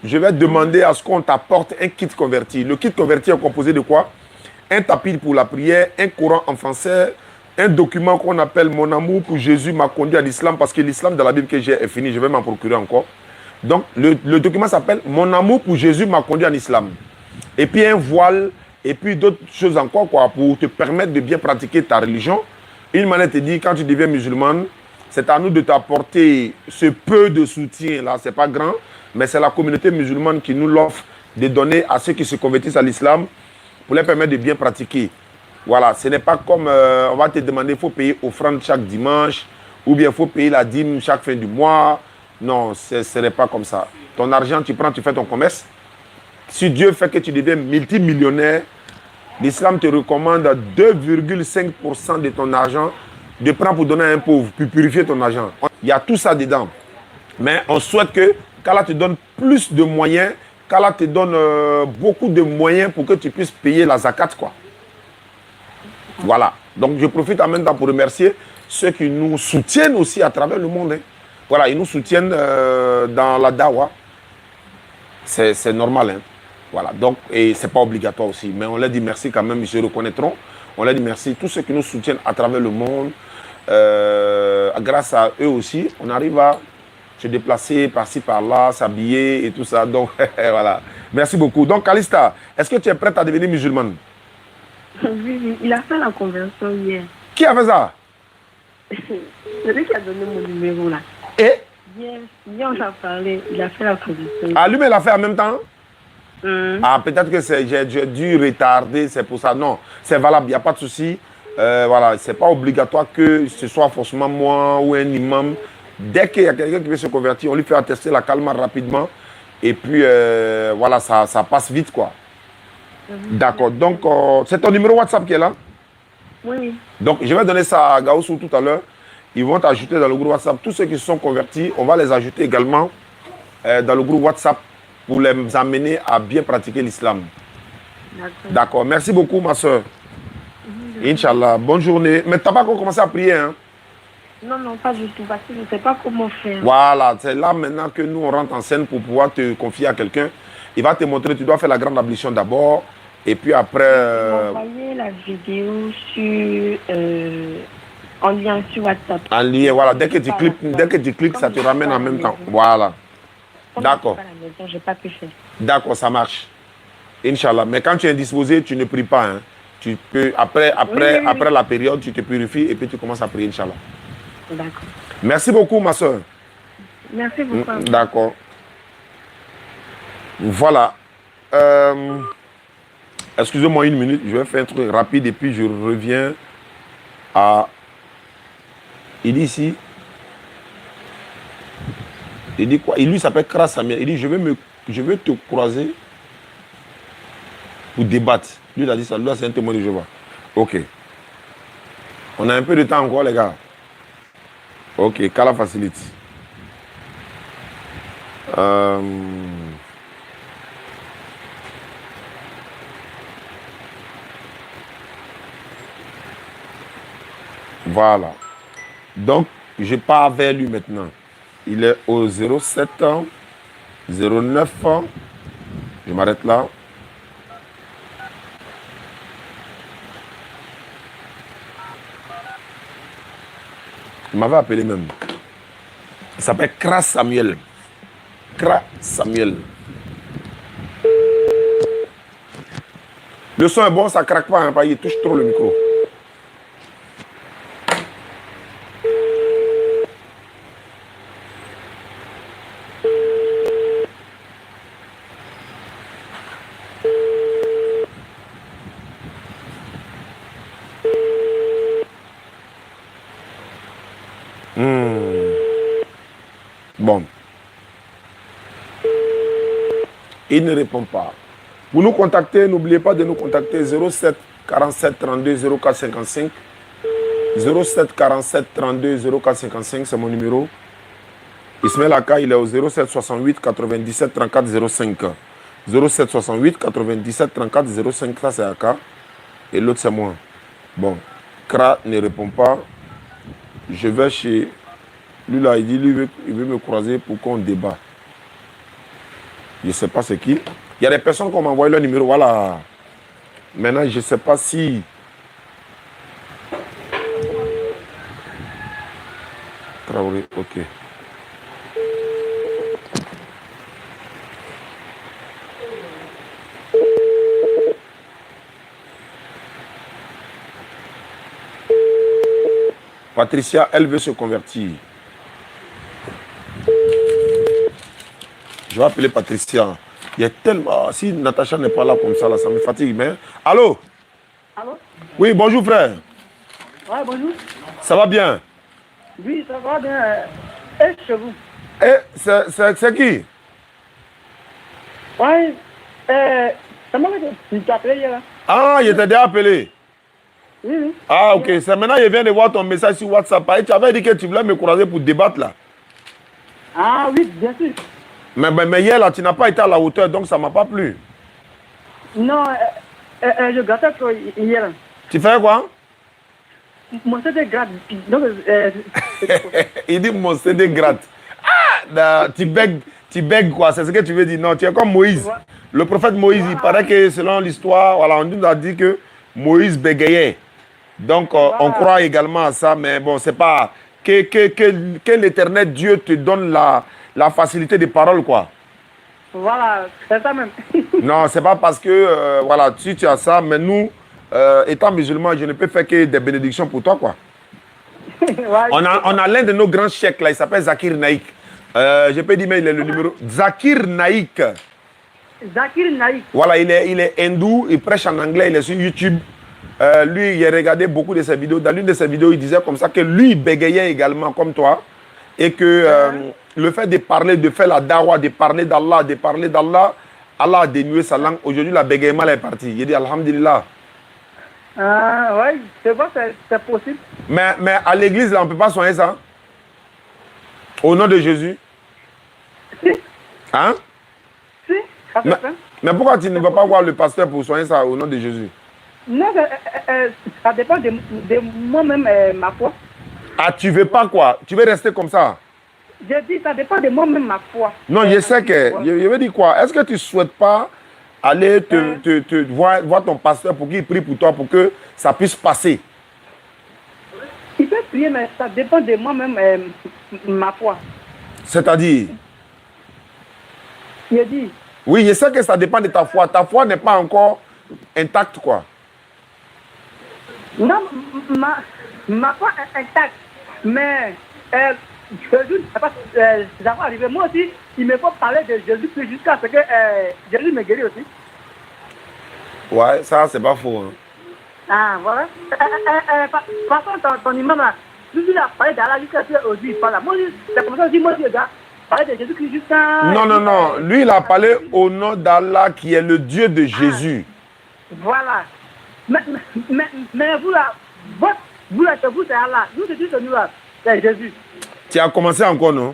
je vais demander à ce qu'on t'apporte un kit converti. Le kit converti est composé de quoi? Un tapis pour la prière, un Coran en français, un document qu'on appelle Mon amour pour Jésus m'a conduit à l'islam, parce que l'islam dans la Bible que j'ai est fini, je vais m'en procurer encore. Donc, le document s'appelle Mon amour pour Jésus m'a conduit à l'islam. Et puis un voile, et puis d'autres choses encore, quoi, pour te permettre de bien pratiquer ta religion. Une manière te dit, quand tu deviens musulman, c'est à nous de t'apporter ce peu de soutien là, c'est pas grand, mais c'est la communauté musulmane qui nous l'offre de donner à ceux qui se convertissent à l'islam pour leur permettre de bien pratiquer. Voilà, ce n'est pas comme on va te demander, il faut payer offrande chaque dimanche, ou bien il faut payer la dîme chaque fin du mois. Non, ce n'est pas comme ça. Ton argent, tu prends, tu fais ton commerce. Si Dieu fait que tu deviens multimillionnaire, l'islam te recommande 2,5% de ton argent de prendre pour donner à un pauvre, puis purifier ton argent. Il y a tout ça dedans. Mais on souhaite que qu'Allah te donne plus de moyens, qu'Allah te donne beaucoup de moyens pour que tu puisses payer la zakat, quoi. Voilà. Donc je profite en même temps pour remercier ceux qui nous soutiennent aussi à travers le monde. Hein. Voilà, ils nous soutiennent dans la dawa. C'est normal. Hein. Voilà. Donc, et ce n'est pas obligatoire aussi. Mais on leur dit merci quand même, ils se reconnaîtront. On leur dit merci. Tous ceux qui nous soutiennent à travers le monde, grâce à eux aussi, on arrive à se déplacer par-ci, par-là, s'habiller et tout ça. Donc, voilà. Merci beaucoup. Donc, Kalista, est-ce que tu es prête à devenir musulmane? Oui, il a fait la conversion hier. Qui a fait ça? C'est lui qui a donné mon numéro là. Et Hier, on a parlé, il a fait la conversion. ah, lui, il l'a fait en même temps? Ah, peut-être que j'ai dû retarder, c'est pour ça. Non, c'est valable, il n'y a pas de souci. Voilà, ce n'est pas obligatoire que ce soit forcément moi ou un imam. Dès qu'il y a quelqu'un qui veut se convertir, on lui fait attester la calme rapidement. Et puis, voilà, ça passe vite, quoi. D'accord. Donc, c'est ton numéro WhatsApp qui est là? Oui. Donc, je vais donner ça à Gaoussou tout à l'heure. Ils vont t'ajouter dans le groupe WhatsApp. Tous ceux qui se sont convertis, on va les ajouter également dans le groupe WhatsApp pour les amener à bien pratiquer l'islam. D'accord. Merci beaucoup, ma soeur. Inch'Allah. Bonne journée. Mais tu n'as pas encore commencé à prier, hein? Non, non, pas du tout, parce que je ne sais pas comment faire. Voilà. C'est là maintenant que nous, on rentre en scène pour pouvoir te confier à quelqu'un. Il va te montrer, tu dois faire la grande ablution d'abord. Et puis après... Envoyer la vidéo sur... en lien sur WhatsApp. En lien, voilà. Dès que tu cliques, ça te ramène en même temps. Voilà. D'accord. Je n'ai pas pu faire. D'accord, ça marche. Inch'Allah. Mais quand tu es indisposé, tu ne pries pas. Hein. Tu peux, après la période, tu te purifies et puis tu commences à prier, Inch'Allah. D'accord. Merci beaucoup, ma soeur. Merci beaucoup. D'accord. Voilà. Excusez-moi une minute, je vais faire un truc rapide et puis je reviens à... Il dit ici... Il dit quoi? Il lui s'appelle Kras Samuel. Il dit, je vais te croiser pour débattre. Lui, il a dit ça. Lui, c'est un témoin de Jéhovah. Ok. On a un peu de temps encore, les gars. Ok, qu'Allah facilite. Voilà. Donc, je pars vers lui maintenant. Il est au 07 ans, 09 ans. Je m'arrête là. Il m'avait appelé même. Il s'appelle Kras Samuel. Kras Samuel. Le son est bon, ça ne craque pas, hein, il touche trop le micro. Bon. Il ne répond pas. Vous nous contactez, n'oubliez pas de nous contacter 07 47 32 04 55. 07 47 32 04 55, c'est mon numéro. Ismaël Aka, il est au 07 68 97 34 05. 07 68 97 34 05, ça c'est Aka. Et l'autre c'est moi. Bon, Kra ne répond pas. Je vais chez Lui là, il dit, lui, il veut me croiser pour qu'on débat. Je ne sais pas c'est qui. Il y a des personnes qui m'ont envoyé leur numéro. Voilà. Maintenant, je ne sais pas si... Traoré, ok. Patricia, elle veut se convertir. Je vais appeler Patricia. Il y a tellement... Si Natacha n'est pas là comme ça, là, ça me fatigue. Mais... Allô? Allô? Oui, bonjour frère. Ouais, bonjour. Ça va bien? Oui, ça va bien. Et chez vous? Eh, c'est qui? Ouais, ça m'a dit, tu t'as appelé hier. Ah, il était déjà appelé. Oui, oui. Ah, ok. C'est maintenant je viens de voir ton message sur WhatsApp. Et tu avais dit que tu voulais me croiser pour débattre là. Ah oui, bien sûr. Mais hier là, tu n'as pas été à la hauteur, donc ça ne m'a pas plu. Non, je gâtais toi hier. Tu fais quoi? Mon CD grade. Donc, Il dit mon CD gratte. Ah, tu bègues quoi? C'est ce que tu veux dire? Non, tu es comme Moïse. Le prophète Moïse, il paraît que selon l'histoire, voilà, on nous a dit que Moïse bégayait. Donc, on croit également à ça, mais bon, c'est pas... Que l'éternel Dieu te donne la facilité de parole, quoi. voilà, c'est ça même. Non, c'est pas parce que, voilà, si tu as ça, mais nous, étant musulmans, je ne peux faire que des bénédictions pour toi, quoi. Ouais, On a l'un de nos grands cheikhs, là, il s'appelle Zakir Naïk. Je peux dire, mais il est le numéro... Zakir Naïk. Zakir Naïk. Voilà, il est hindou, il prêche en anglais, il est sur YouTube. Lui, il a regardé beaucoup de ses vidéos. Dans l'une de ses vidéos, il disait comme ça que lui, il bégayait également comme toi. Et que le fait de parler, de faire la dawa, de parler d'Allah, Allah a dénué sa langue. Aujourd'hui, la bégayement est parti. Il dit Alhamdulillah. Ah, ouais, c'est bon, c'est possible. Mais à l'église, là, on ne peut pas soigner ça. Au nom de Jésus. Si, Hein? si, ça se fait. Mais pourquoi tu ne vas pas voir le pasteur pour soigner ça au nom de Jésus? Non, ça dépend de moi-même, ma foi. Ah, tu veux pas quoi? Tu veux rester comme ça? Je dis, ça dépend de moi-même, ma foi. Non, je sais que... Je veux dire quoi? Est-ce que tu ne souhaites pas aller voir ton pasteur pour qu'il prie pour toi, pour que ça puisse passer? Il peut prier, mais ça dépend de moi-même, ma foi. C'est-à-dire? Je dis, Oui, je sais que ça dépend de ta foi. Ta foi n'est pas encore intacte, quoi. non, ma foi est intacte. Mais, Jésus, c'est pas, ça va arriver. Moi aussi, il me faut parler de Jésus jusqu'à ce que Jésus me guérisse aussi. Ouais, ça, c'est pas faux. Hein. Ah, voilà. Par contre, ton imam là, lui, il a parlé d'Allah jusqu'à ce qu'aujourd'hui il parle là. Moi, c'est comme ça que moi, je dis, parler de Jésus-Christ jusqu'à... Non. Lui, il a parlé au nom d'Allah qui est le Dieu de Jésus. Voilà. Mais vous là, vous là, c'est vous, c'est Allah. Nous, c'est juste nous là, c'est Jésus. Tu as commencé encore, non?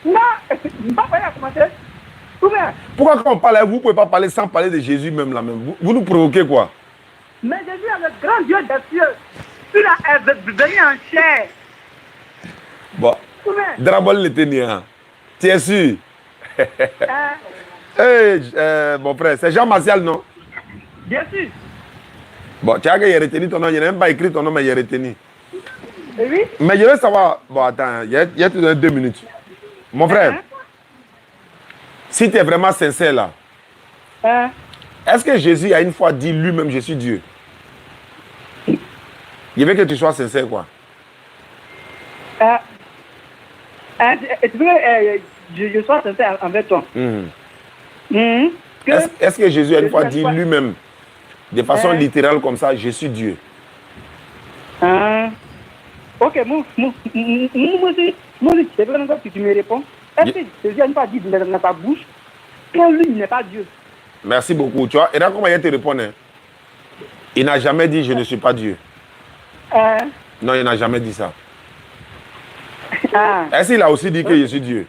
Non, pas à commencer. Pourquoi quand on parle, vous ne pouvez pas parler sans parler de Jésus même là même? Vous nous provoquez quoi? Mais Jésus est le grand Dieu des cieux. Il est venu en chair. Bon. Drabol n'était ni un. Tu es sûr? Hey, mon frère, c'est Jean-Martial, non? Bien sûr. Bon, tu as retenu ton nom, il n'a même pas écrit ton nom, mais il a retenu. Oui. Mais je veux savoir, bon attends, il y a 2 minutes. Mon frère, si tu es vraiment sincère là, est-ce que Jésus a une fois dit lui-même, je suis Dieu? Je veux que tu sois sincère, quoi. Tu veux que je sois sincère envers toi? Est-ce que Jésus a une fois dit lui-même, de façon littérale comme ça, je suis Dieu? Ok, moi aussi, c'est vraiment que tu me réponds. Est-ce que Jésus a une fois dit dans ta bouche que lui, il n'est pas Dieu? Merci beaucoup. Tu vois, et là, comment il te répond? Hein? Il n'a jamais dit je ne suis pas Dieu. Non, il n'a jamais dit ça. Est-ce qu'il a aussi dit que je suis Dieu?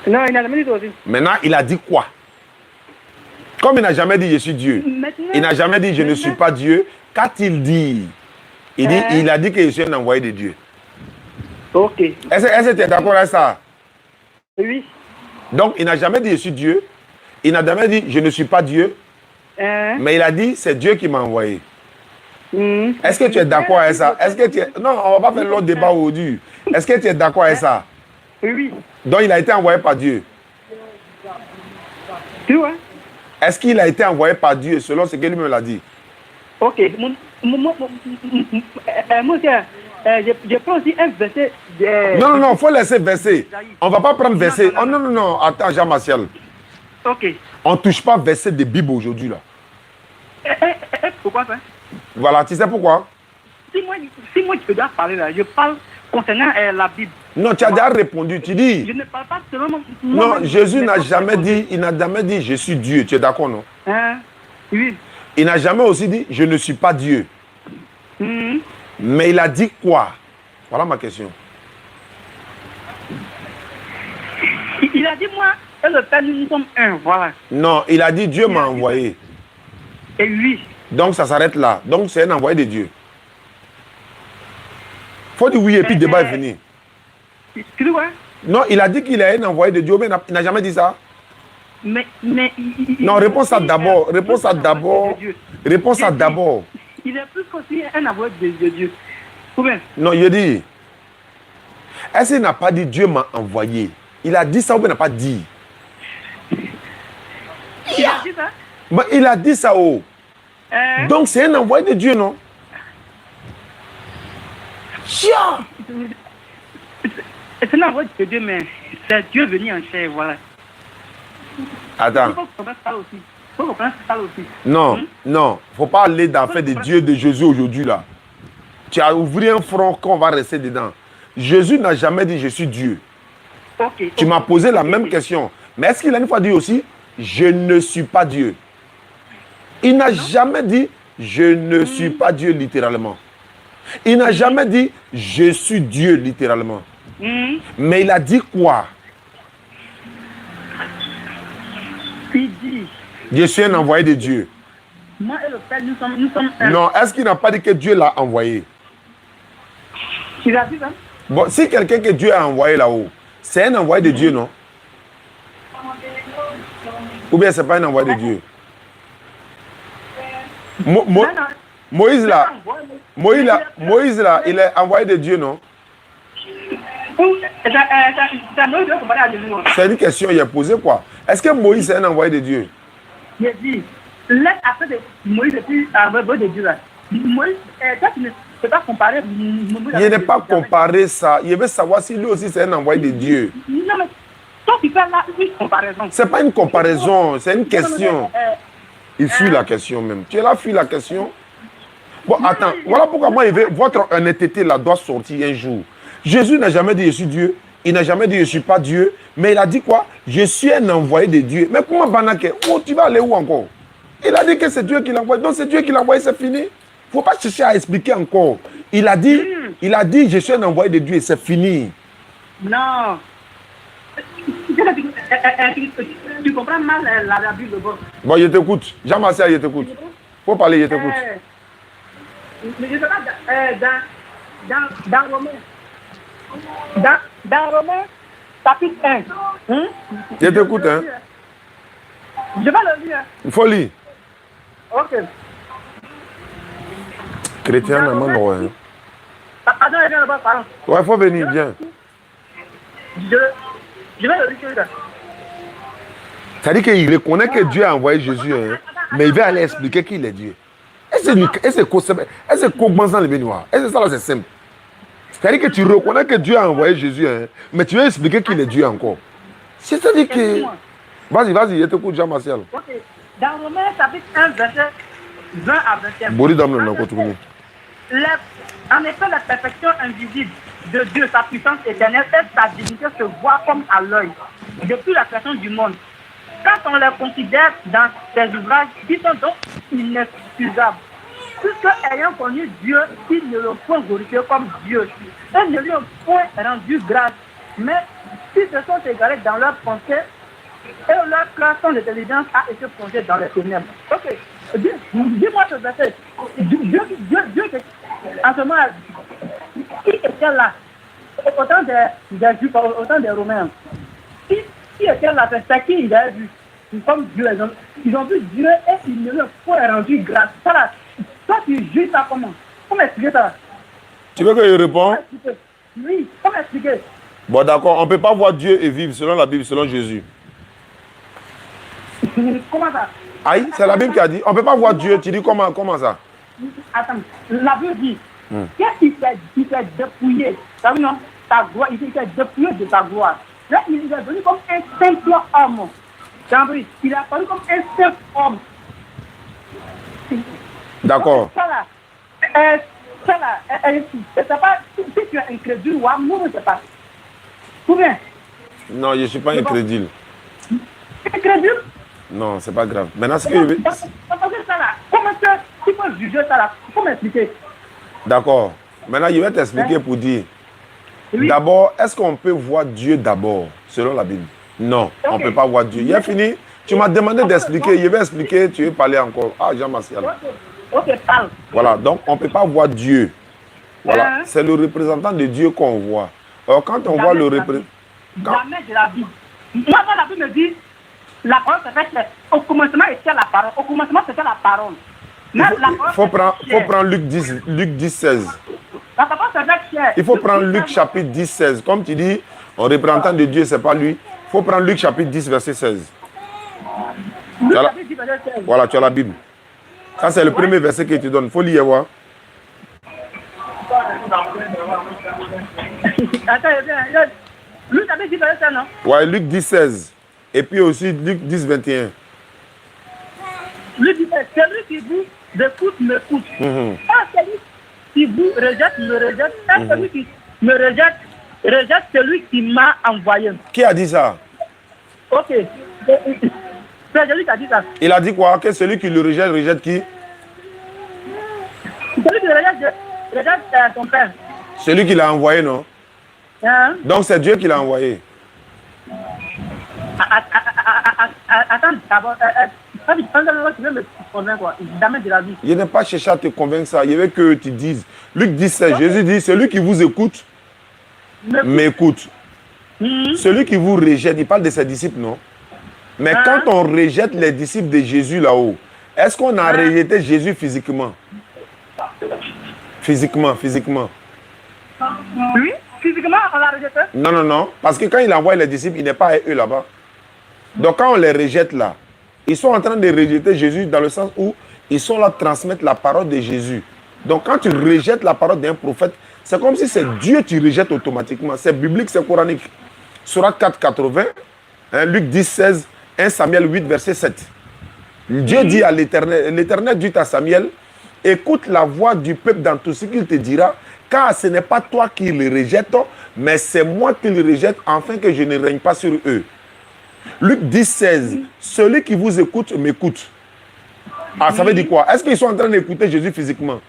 Non, il n'a jamais dit ça aussi. Maintenant, il a dit quoi? Comme il n'a jamais dit je suis Dieu, il n'a jamais dit je ne suis pas Dieu. Qu'a-t-il dit? Il a dit que je suis un envoyé de Dieu. Ok. Est-ce que tu es d'accord avec ça? Oui. Donc, il n'a jamais dit je suis Dieu. Il n'a jamais dit je ne suis pas Dieu. Mais il a dit c'est Dieu qui m'a envoyé. Est-ce que tu es d'accord avec ça? Est-ce que tu es... Non, on ne va pas faire l'autre débat aujourd'hui. Est-ce que tu es d'accord avec ça? Oui. Donc, il a été envoyé par Dieu. Tu vois? Est-ce qu'il a été envoyé par Dieu selon ce que lui-même l'a dit? Ok. Moi, je prends aussi un verset. Non, il faut laisser verset. On ne va pas prendre verset. Oh, non, attends, Jean-Martial. Ok. On ne touche pas verset de Bible aujourd'hui, là. Pourquoi ça? Voilà, tu sais pourquoi? Si moi je dois parler là, je parle concernant la Bible. Non, tu as déjà répondu. Tu dis... Je ne parle pas seulement... Non, Jésus n'a jamais dit, il n'a jamais dit je suis Dieu. Tu es d'accord, non? Oui. Il n'a jamais aussi dit je ne suis pas Dieu. Mais il a dit quoi? Voilà ma question. Il a dit moi et le Père nous sommes un, voilà. Non, il a dit Dieu m'a envoyé. Et oui. Donc ça s'arrête là. Donc c'est un envoyé de Dieu. Faut dire oui et puis le débat est fini. Tu vois? Non, il a dit qu'il est un envoyé de Dieu, mais il n'a jamais dit ça. Non, réponds ça d'abord. Réponds ça d'abord. Réponds ça d'abord. Il est plus qu'aussi un envoyé de Dieu. Combien? Non, il dit. Est-ce qu'il n'a pas dit Dieu m'a envoyé? Il a dit ça ou il n'a pas dit? Il a dit ça? Mais il a dit ça, oh. Donc c'est un envoyé de Dieu, non? C'est un envoyé de Dieu, mais c'est Dieu venu en chair, voilà. Attends. Il faut comprendre ça aussi. Il faut comprendre ça aussi. Non, non. Il ne faut pas aller dans fait de Dieu de Jésus aujourd'hui, là. Tu as ouvert un front qu'on va rester dedans. Jésus n'a jamais dit je suis Dieu. Tu m'as posé la même question. Mais est-ce qu'il a une fois dit aussi je ne suis pas Dieu? Il n'a jamais dit je ne suis pas Dieu littéralement. Il n'a jamais dit je suis Dieu littéralement. Mais il a dit quoi? Il dit je suis un envoyé de Dieu. Moi et le Père, nous sommes un. Non, est-ce qu'il n'a pas dit que Dieu l'a envoyé? Il a dit ça? Bon, si quelqu'un que Dieu a envoyé là-haut, c'est un envoyé de Dieu, non? Ou bien c'est pas un envoyé de Dieu? Moïse là, il est envoyé de Dieu, non? C'est une question, il a posé quoi? Est-ce que Moïse est un envoyé de Dieu? Il a dit, laisse après de Moïse et puis envoyé de Dieu là. Moïse, toi tu ne peux pas comparer. Il n'est pas comparé ça. Il veut savoir si lui aussi c'est un envoyé de Dieu. Non mais, toi tu fais là une comparaison. C'est pas une comparaison, c'est une question. Il fuit la question même. Tu es là, fuis la question. Bon, attends, voilà pourquoi moi, votre honnêteté là doit sortir un jour. Jésus n'a jamais dit je suis Dieu. Il n'a jamais dit je ne suis pas Dieu. Mais il a dit quoi? Je suis un envoyé de Dieu. Mais comment Banake? Oh, tu vas aller où encore? Il a dit que c'est Dieu qui l'a envoyé. Donc c'est Dieu qui l'a envoyé, c'est fini. Il ne faut pas chercher à expliquer encore. Il a dit je suis un envoyé de Dieu et c'est fini. Non. Tu comprends mal la Bible. Bon, je t'écoute. Jean-Martial, je t'écoute. Faut parler, je t'écoute. Mais je sais pas, dans Romains. Dans Romains, chapitre 1. Je t'écoute, hein. Je vais le lire. Il faut lire. Ok. Chrétien, non, non, ouais. Attends, je viens de parler. Ouais, il faut venir, viens. Je vais le lire. C'est-à-dire qu'il reconnaît que Dieu a envoyé Jésus, hein, mais il veut aller expliquer qu'il est Dieu. Est-ce que comment ça le béninois? Est-ce que ça là c'est simple? C'est-à-dire que tu reconnais que Dieu a envoyé Jésus, hein, mais tu veux expliquer qu'il est Dieu encore. C'est-à-dire que... Vas-y, je t'écoute, Jean-Martial. Ok. Dans Romains, chapitre 1, verset 20 à 21. En effet, la perfection invisible de Dieu, sa puissance éternelle et sa dignité se voient comme à l'œil depuis la création du monde. Quand on les considère dans ces ouvrages, ils sont donc inexcusables. Puisque ayant connu Dieu, ils ne le font glorifier comme Dieu. Ils ne lui ont point rendu grâce. Mais ils se sont égarés dans leurs pensées et leur cœur sans intelligence a été plongé dans les ténèbres. Ok. Dis-moi ce verset. Dieu, en ce moment, qui était là? autant des Juifs, autant des Romains. Qui était la personne qui ils avaient vu comme Dieu, ils ont vu Dieu et ils ne leur ont rendu grâce. Ça là, toi tu juges ça comment? Comment expliquer ça? Tu veux que je réponde? Oui, comment expliquer? Bon, d'accord, on ne peut pas voir Dieu et vivre selon la Bible, selon Jésus. Comment ça? Aïe, c'est la Bible qui a dit, on ne peut pas voir Dieu. Tu dis comment ça? Attends, la Bible dit, qu'est-ce qu'il s'est dépouillé? Ça veut non? Ta gloire, il s'est dépouillé de ta gloire. Là, il est venu comme un simple homme. Il est apparu comme un simple homme. D'accord. Ça là, c'est pas, si tu es incrédule ou amour, je ne sais pas. Ou bien? Non, je ne suis pas incrédule. Incrédule? Non, c'est pas grave. Maintenant, ce que je veux... Ça là, comment ça, tu peux juger ça là? Comment expliquer? D'accord. Maintenant, je vais t'expliquer pour dire. Oui. D'abord, est-ce qu'on peut voir Dieu d'abord, selon la Bible? Non, on ne peut pas voir Dieu. Il est fini. Tu m'as demandé d'expliquer. Je vais expliquer. Tu veux parler encore. Ah, Jean-Martial. Ok, parle. Voilà, donc on ne peut pas voir Dieu. Voilà, c'est le représentant de Dieu qu'on voit. Alors, quand on voit le représentant... Jamais de la Bible. Moi, quand la Bible me dit, la parole c'est fait, au commencement était la parole. Au commencement, c'était la parole. Il faut prendre Luc 10, 16. La parole c'est fait chair. Il faut prendre Luc chapitre 10, 16. Comme tu dis, en représentant de Dieu, ce n'est pas lui. Il faut prendre Luc chapitre 10, verset 16. Voilà, tu as la Bible. Ça, c'est le premier verset que tu donnes. Il faut lire, voir. Attends, Luc avait dit verset, non? Ouais, Luc 10, 16. Et puis aussi Luc 10, 21. Luc dit, celui qui vous écoute, m'écoute. Celui qui vous rejette, me rejette. Celui qui me rejette, rejette celui qui m'a envoyé. Qui a dit ça? Ok. C'est celui qui a dit ça. Il a dit quoi? Que celui qui le rejette, rejette qui? Celui qui le rejette ton père. Celui qui l'a envoyé, non? Hein? Donc c'est Dieu qui l'a envoyé. Attends, d'abord, tu veux me convaincre quoi? Jamais de la vie. Je n'ai pas cherché à te convaincre ça. Je veux que tu dises. Luc 17, Jésus dit, celui qui vous écoute, m'écoute. Celui qui vous rejette, il parle de ses disciples, non? Mais quand on rejette les disciples de Jésus là-haut, est-ce qu'on a rejeté Jésus physiquement? Physiquement. Oui, physiquement, on l'a rejeté. Non. Parce que quand il envoie les disciples, il n'est pas avec eux là-bas. Donc quand on les rejette là, ils sont en train de rejeter Jésus dans le sens où ils sont là transmettre la parole de Jésus. Donc quand tu rejettes la parole d'un prophète, c'est comme si c'est Dieu que tu rejettes automatiquement. C'est biblique, c'est coranique. Surat 4, 80, Luc 10, 16, 1 Samuel 8, verset 7. Dieu dit à l'Éternel, l'Éternel dit à Samuel, écoute la voix du peuple dans tout ce qu'il te dira, car ce n'est pas toi qui le rejette, mais c'est moi qui le rejette, afin que je ne règne pas sur eux. Luc 10, 16, celui qui vous écoute, m'écoute. Ah, ça veut dire quoi? Est-ce qu'ils sont en train d'écouter Jésus physiquement?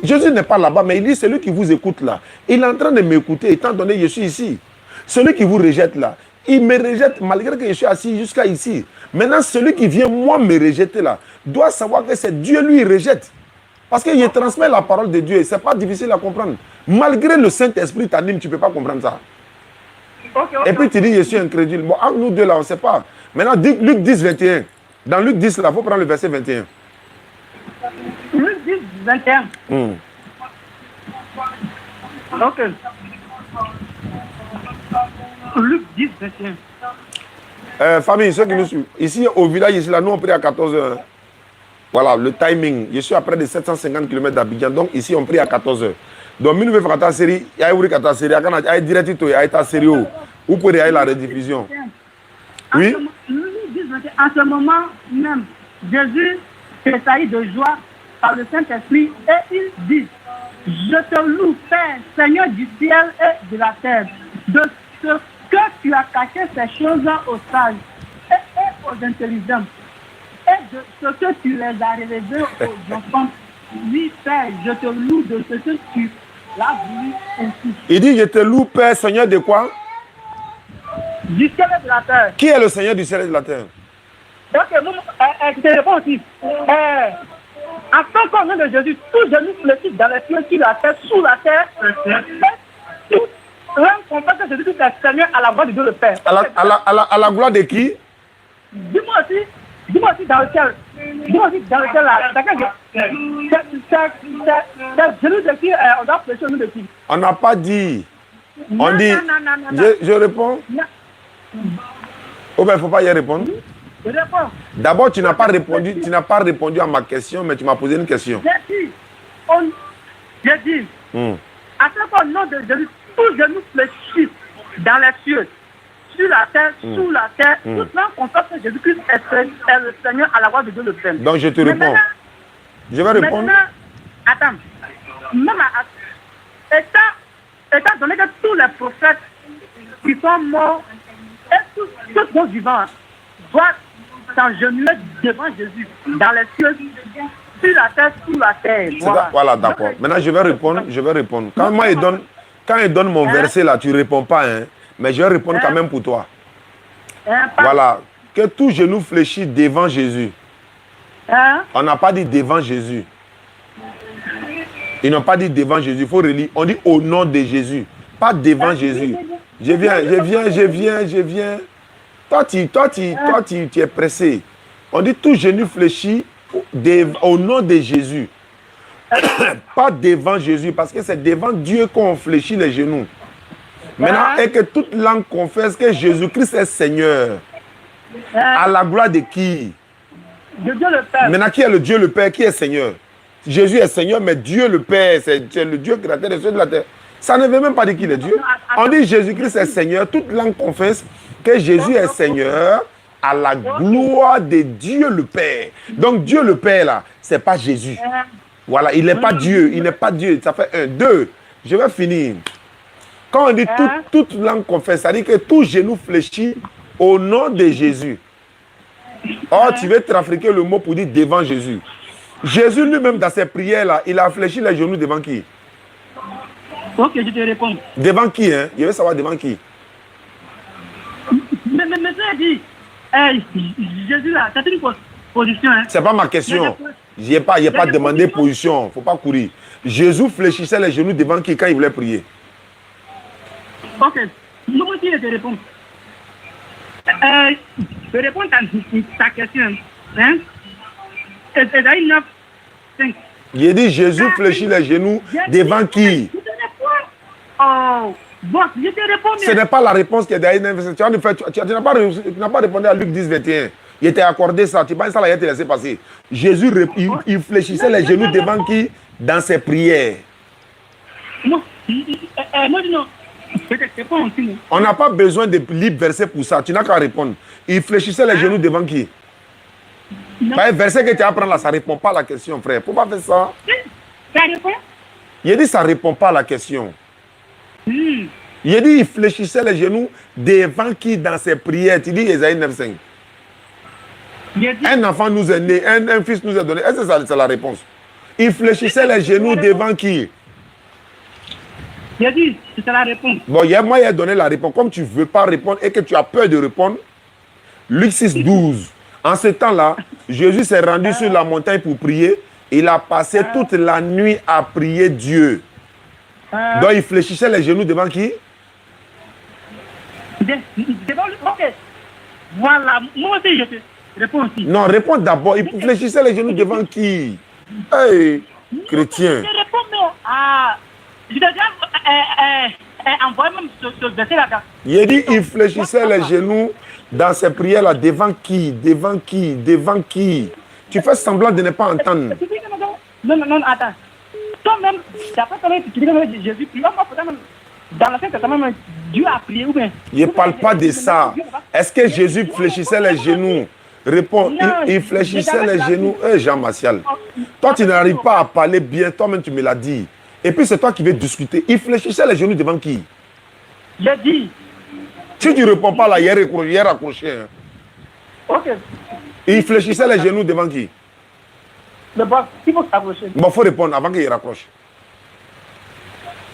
Jésus n'est pas là-bas, mais il dit, celui qui vous écoute là, il est en train de m'écouter, étant donné que je suis ici. Celui qui vous rejette là, il me rejette malgré que je suis assis jusqu'à ici. Maintenant, celui qui vient, moi, me rejeter là, doit savoir que c'est Dieu, lui, il rejette. Parce qu'il transmet la parole de Dieu et ce n'est pas difficile à comprendre. Malgré le Saint-Esprit t'anime, tu ne peux pas comprendre ça. Et puis tu dis, je suis incrédule. Bon, entre nous deux là, on ne sait pas. Maintenant, Luc 10, 21. Dans Luc 10, là, il faut prendre le verset 21. Luc 10, 21. Ok. Luc 10, 21. Famille, ceux qui nous suivent. Ici, au village, ici, là, nous, on prie à 14h. Voilà, le timing. Je suis à près de 750 km d'Abidjan. Donc, ici, on prie à 14h. Donc, nous, nous faisons la série. Il y a une série. Il y a direct. Il y a une série. Vous pouvez aller la rediffusion. Oui? En ce moment même, Jésus s'essaye de joie par le Saint-Esprit et il dit, je te loue, Père, Seigneur du ciel et de la terre, de ce que tu as caché ces choses aux sages et aux intelligents, et de ce que tu les as révélées aux enfants. Oui, Père, je te loue de ce que tu l'as voulu ainsi. Il dit, je te loue, Père, Seigneur de quoi? Du ciel et de la terre. Qui est le Seigneur du ciel et de la terre? Ok, je te réponds aussi. En tant qu'au nom de Jésus, tout genou fléchit dans les cieux, sur la terre, sous la terre, l'homme confesse que Jésus-Christ est Seigneur à la voix de Dieu le Père. À la gloire de qui? Dis-moi aussi dans lequel. Dis-moi aussi dans lequel là. C'est Jésus de qui on doit prêcher au nom de qui? On n'a pas dit. On Non, dit. non. Je réponds. Non. Oh ben, il ne faut pas y répondre. Je réponds. D'abord, tu n'as pas répondu à ma question, mais tu m'as posé une question. J'ai dit, à chaque fois, au nom de Jésus, tous genoux fléchissent dans les cieux, sur la terre, sous la terre, tout le monde confesse que Jésus-Christ est le Seigneur à la voix de Dieu le Père. Donc, je te réponds. Je vais répondre. Attends. Étant donné que tous les prophètes qui sont morts et tous sont vivants doivent s'agenouiller devant Jésus dans les cieux, sur la terre, sous la terre. Voilà, d'accord. Maintenant, je vais répondre. Quand il donne mon verset là, tu ne réponds pas, hein, mais je vais répondre quand même pour toi. Voilà. Que tout genou fléchit devant Jésus. On n'a pas dit devant Jésus. Ils n'ont pas dit devant Jésus. Il faut relire. On dit au nom de Jésus. Pas devant Jésus. Je viens. Toi, tu es pressé. On dit tout genou fléchit au nom de Jésus. Pas devant Jésus. Parce que c'est devant Dieu qu'on fléchit les genoux. Maintenant, et que toute langue confesse que Jésus-Christ est Seigneur. À la gloire de qui? De Dieu le Père. Maintenant, qui est le Dieu le Père? Qui est Seigneur? Jésus est Seigneur, mais Dieu le Père, c'est le Dieu créateur des cieux et de la terre. Ça ne veut même pas dire qu'il est Dieu. On dit Jésus-Christ est Seigneur. Toute langue confesse que Jésus est Seigneur à la gloire de Dieu le Père. Donc Dieu le Père, là, ce n'est pas Jésus. Voilà, il n'est pas Dieu. Il n'est pas Dieu. Ça fait 1, 2. Je vais finir. Quand on dit toute langue confesse, ça dit que tout genou fléchit au nom de Jésus. Or, tu veux trafiquer le mot pour dire devant Jésus. Jésus lui-même, dans ses prières-là, il a fléchi les genoux devant qui? Ok, je te réponds. Devant qui, hein? Je veux savoir devant qui. Mais ça dit, Jésus là, c'est une position. Hein. C'est pas ma question. Je n'ai pas demandé position. Il ne faut pas courir. Jésus fléchissait les genoux devant qui quand il voulait prier? Ok, moi aussi je te réponds. Je réponds à ta question. Hein? Esaïe 9, 5. J'ai dit Jésus fléchit les genoux devant qui? Oh, bon, je te réponds. Ce n'est pas la réponse qui est derrière. Tu n'as pas répondu à Luc 10, 21. Il était accordé ça. Tu penses ça, là, il te laissé passer. Jésus, il fléchissait les genoux devant qui? Dans ses prières. Non, moi, non. On n'a pas besoin de libre verset pour ça. Tu n'as qu'à répondre. Il fléchissait les genoux devant qui? Le verset que tu apprends là, ça ne répond pas à la question, frère. Pourquoi faire ça? Ça répond? Il dit ça ne répond pas à la question. Il dit il fléchissait les genoux devant qui dans ses prières? Tu dis Esaïe 9,5. Un enfant nous est né, un fils nous est donné. Est-ce que c'est la réponse? Il fléchissait les genoux devant qui? J'ai dit, c'est la réponse. Bon, moi, il a donné la réponse. Comme tu ne veux pas répondre et que tu as peur de répondre, Luc 6, 12. En ce temps-là, Jésus s'est rendu sur la montagne pour prier. Il a passé toute la nuit à prier Dieu. Donc, il fléchissait les genoux devant qui? Devant lui. Ok. Voilà. Moi aussi, je te réponds aussi. Non, réponds d'abord. Il fléchissait les genoux devant qui? Hey, chrétien. Je réponds, mais je t'ai déjà envoyé même ce verset-là. Il dit il fléchissait les genoux dans ses prières-là. Devant qui? Devant qui? Devant qui? Tu fais semblant de ne pas entendre. Non, attends. Toi-même, d'après toi-même, tu dis que Jésus prie. Dans l'Ancien Testament, Dieu a prié ou bien? Je ne parle pas de ça. Est-ce que Jésus fléchissait les genoux? Réponds, il fléchissait les genoux. Jean Martial, toi tu n'arrives pas à parler bien, toi-même tu me l'as dit. Et puis c'est toi qui veux discuter. Il fléchissait les genoux devant qui? J'ai dit. Si tu ne réponds pas là, il est raccroché. Hein. Ok. Il fléchissait les genoux devant qui? Le boss, il faut s'accrocher. Bon, il faut répondre avant qu'il raccroche.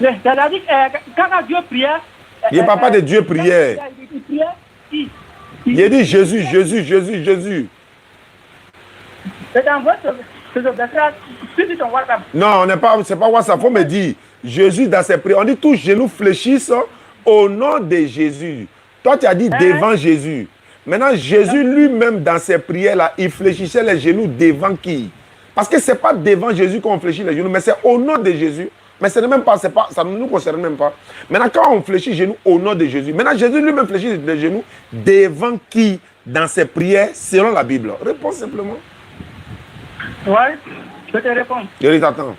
C'est-à-dire quand Dieu priait. Il ne parle pas de Dieu prière. Il priait. Il a dit Jésus, Jésus, Jésus, Jésus. C'est un votre. C'est ton WhatsApp. Non, c'est pas WhatsApp. Il faut me dire Jésus dans ses prières. On dit tous genoux fléchissent au nom de Jésus. Toi, tu as dit devant Jésus. Maintenant, Jésus lui-même, dans ses prières-là, il fléchissait les genoux devant qui? Parce que ce n'est pas devant Jésus qu'on fléchit les genoux, mais c'est au nom de Jésus. Mais ce n'est même pas, ça ne nous concerne même pas. Maintenant, quand on fléchit les genoux au nom de Jésus, maintenant, Jésus lui-même fléchit les genoux devant qui dans ses prières, selon la Bible? Réponds simplement. Ouais, je te réponds. Je t'attends.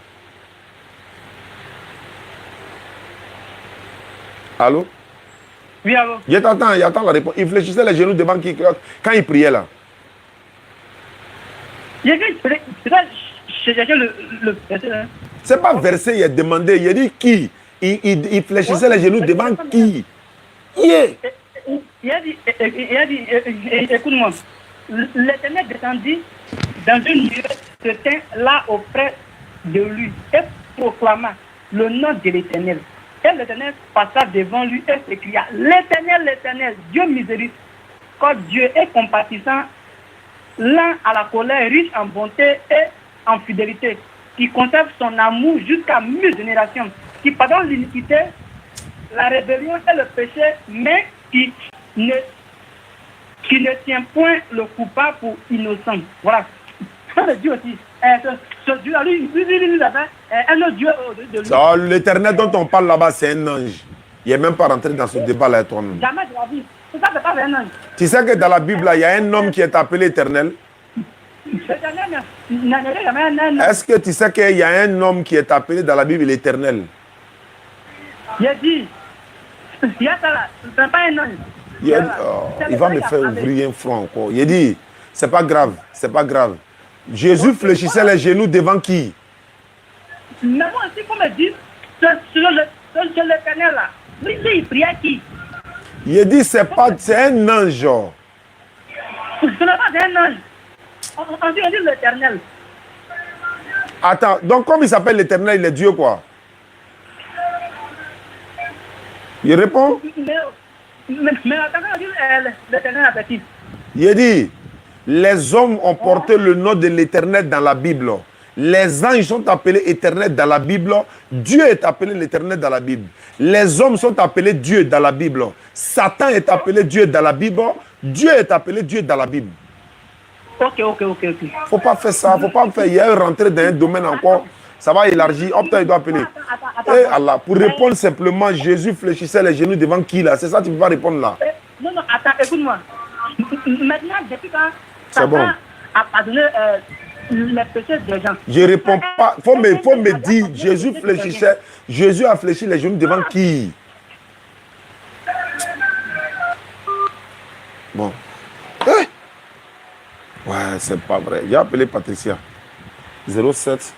Allô? Oui, allô? Je t'attends, il attend la réponse. Il fléchissait les genoux devant qui quand il priait là? J'ai cherché le verset. Hein. Ce n'est pas verset, il a demandé. Il a dit qui? Il fléchissait les genoux devant qui? Yeah. Il a dit, écoute-moi, l'Éternel descendit dans une nuée, se tint là auprès de lui et proclama le nom de l'Éternel. Et l'Éternel passa devant lui et s'écria, l'Éternel, l'Éternel, Dieu miséricordieux, Dieu est compatissant, lent à la colère, riche en bonté et en fidélité, qui conserve son amour jusqu'à 1000 générations, qui pardonne l'iniquité, la rébellion et le péché, mais qui ne tient point le coupable pour innocent. Voilà. Ça, Dieu aussi. Ce Dieu-là, lui, il avait un autre Dieu de lui. L'Éternel dont on parle là-bas, c'est un ange. Il n'est même pas rentré dans ce débat-là avec toi-même. Jamais de la vie. C'est ça, c'est pas un ange. Tu sais que dans la Bible, il y a un homme qui est appelé Éternel. L'Éternel n'a jamais un ange. Est-ce que tu sais qu'il y a un homme qui est appelé dans la Bible l'Éternel? Il a dit, il y a ça là, c'est pas un ange. Il va me faire ouvrir un front encore. Il dit, c'est pas grave, c'est pas grave. Jésus fléchissait les genoux devant qui? Mais moi aussi, comme me dit, c'est l'Éternel là. Lui, il priait qui? Il dit, c'est un ange. Ce n'est pas un ange. On dit l'Éternel. Attends, donc comme il s'appelle l'Éternel, il est Dieu quoi? Il répond? Mais attends, on dit l'Éternel avec qui? Il dit, les hommes ont porté le nom de l'Éternel dans la Bible. Les anges sont appelés éternels dans la Bible. Dieu est appelé l'éternel dans la Bible. Les hommes sont appelés Dieu dans la Bible. Satan est appelé Dieu dans la Bible. Dieu est appelé Dieu dans la Bible. Ok. Faut pas faire ça. Faut pas faire. Il y a rentré dans un domaine encore. Ça va élargir. Hop, il doit appeler. Eh Allah, pour répondre simplement, Jésus fléchissait les genoux devant qui là? C'est ça, tu ne peux pas répondre là. Non, attends, écoute-moi. Maintenant, depuis quand c'est bon. A pardonné les péchés des gens. Je réponds pas. Faut me dire, Jésus fléchissait. Jésus a fléchi les genoux devant qui? Bon. Ouais, c'est pas vrai. J'ai appelé Patricia. 07.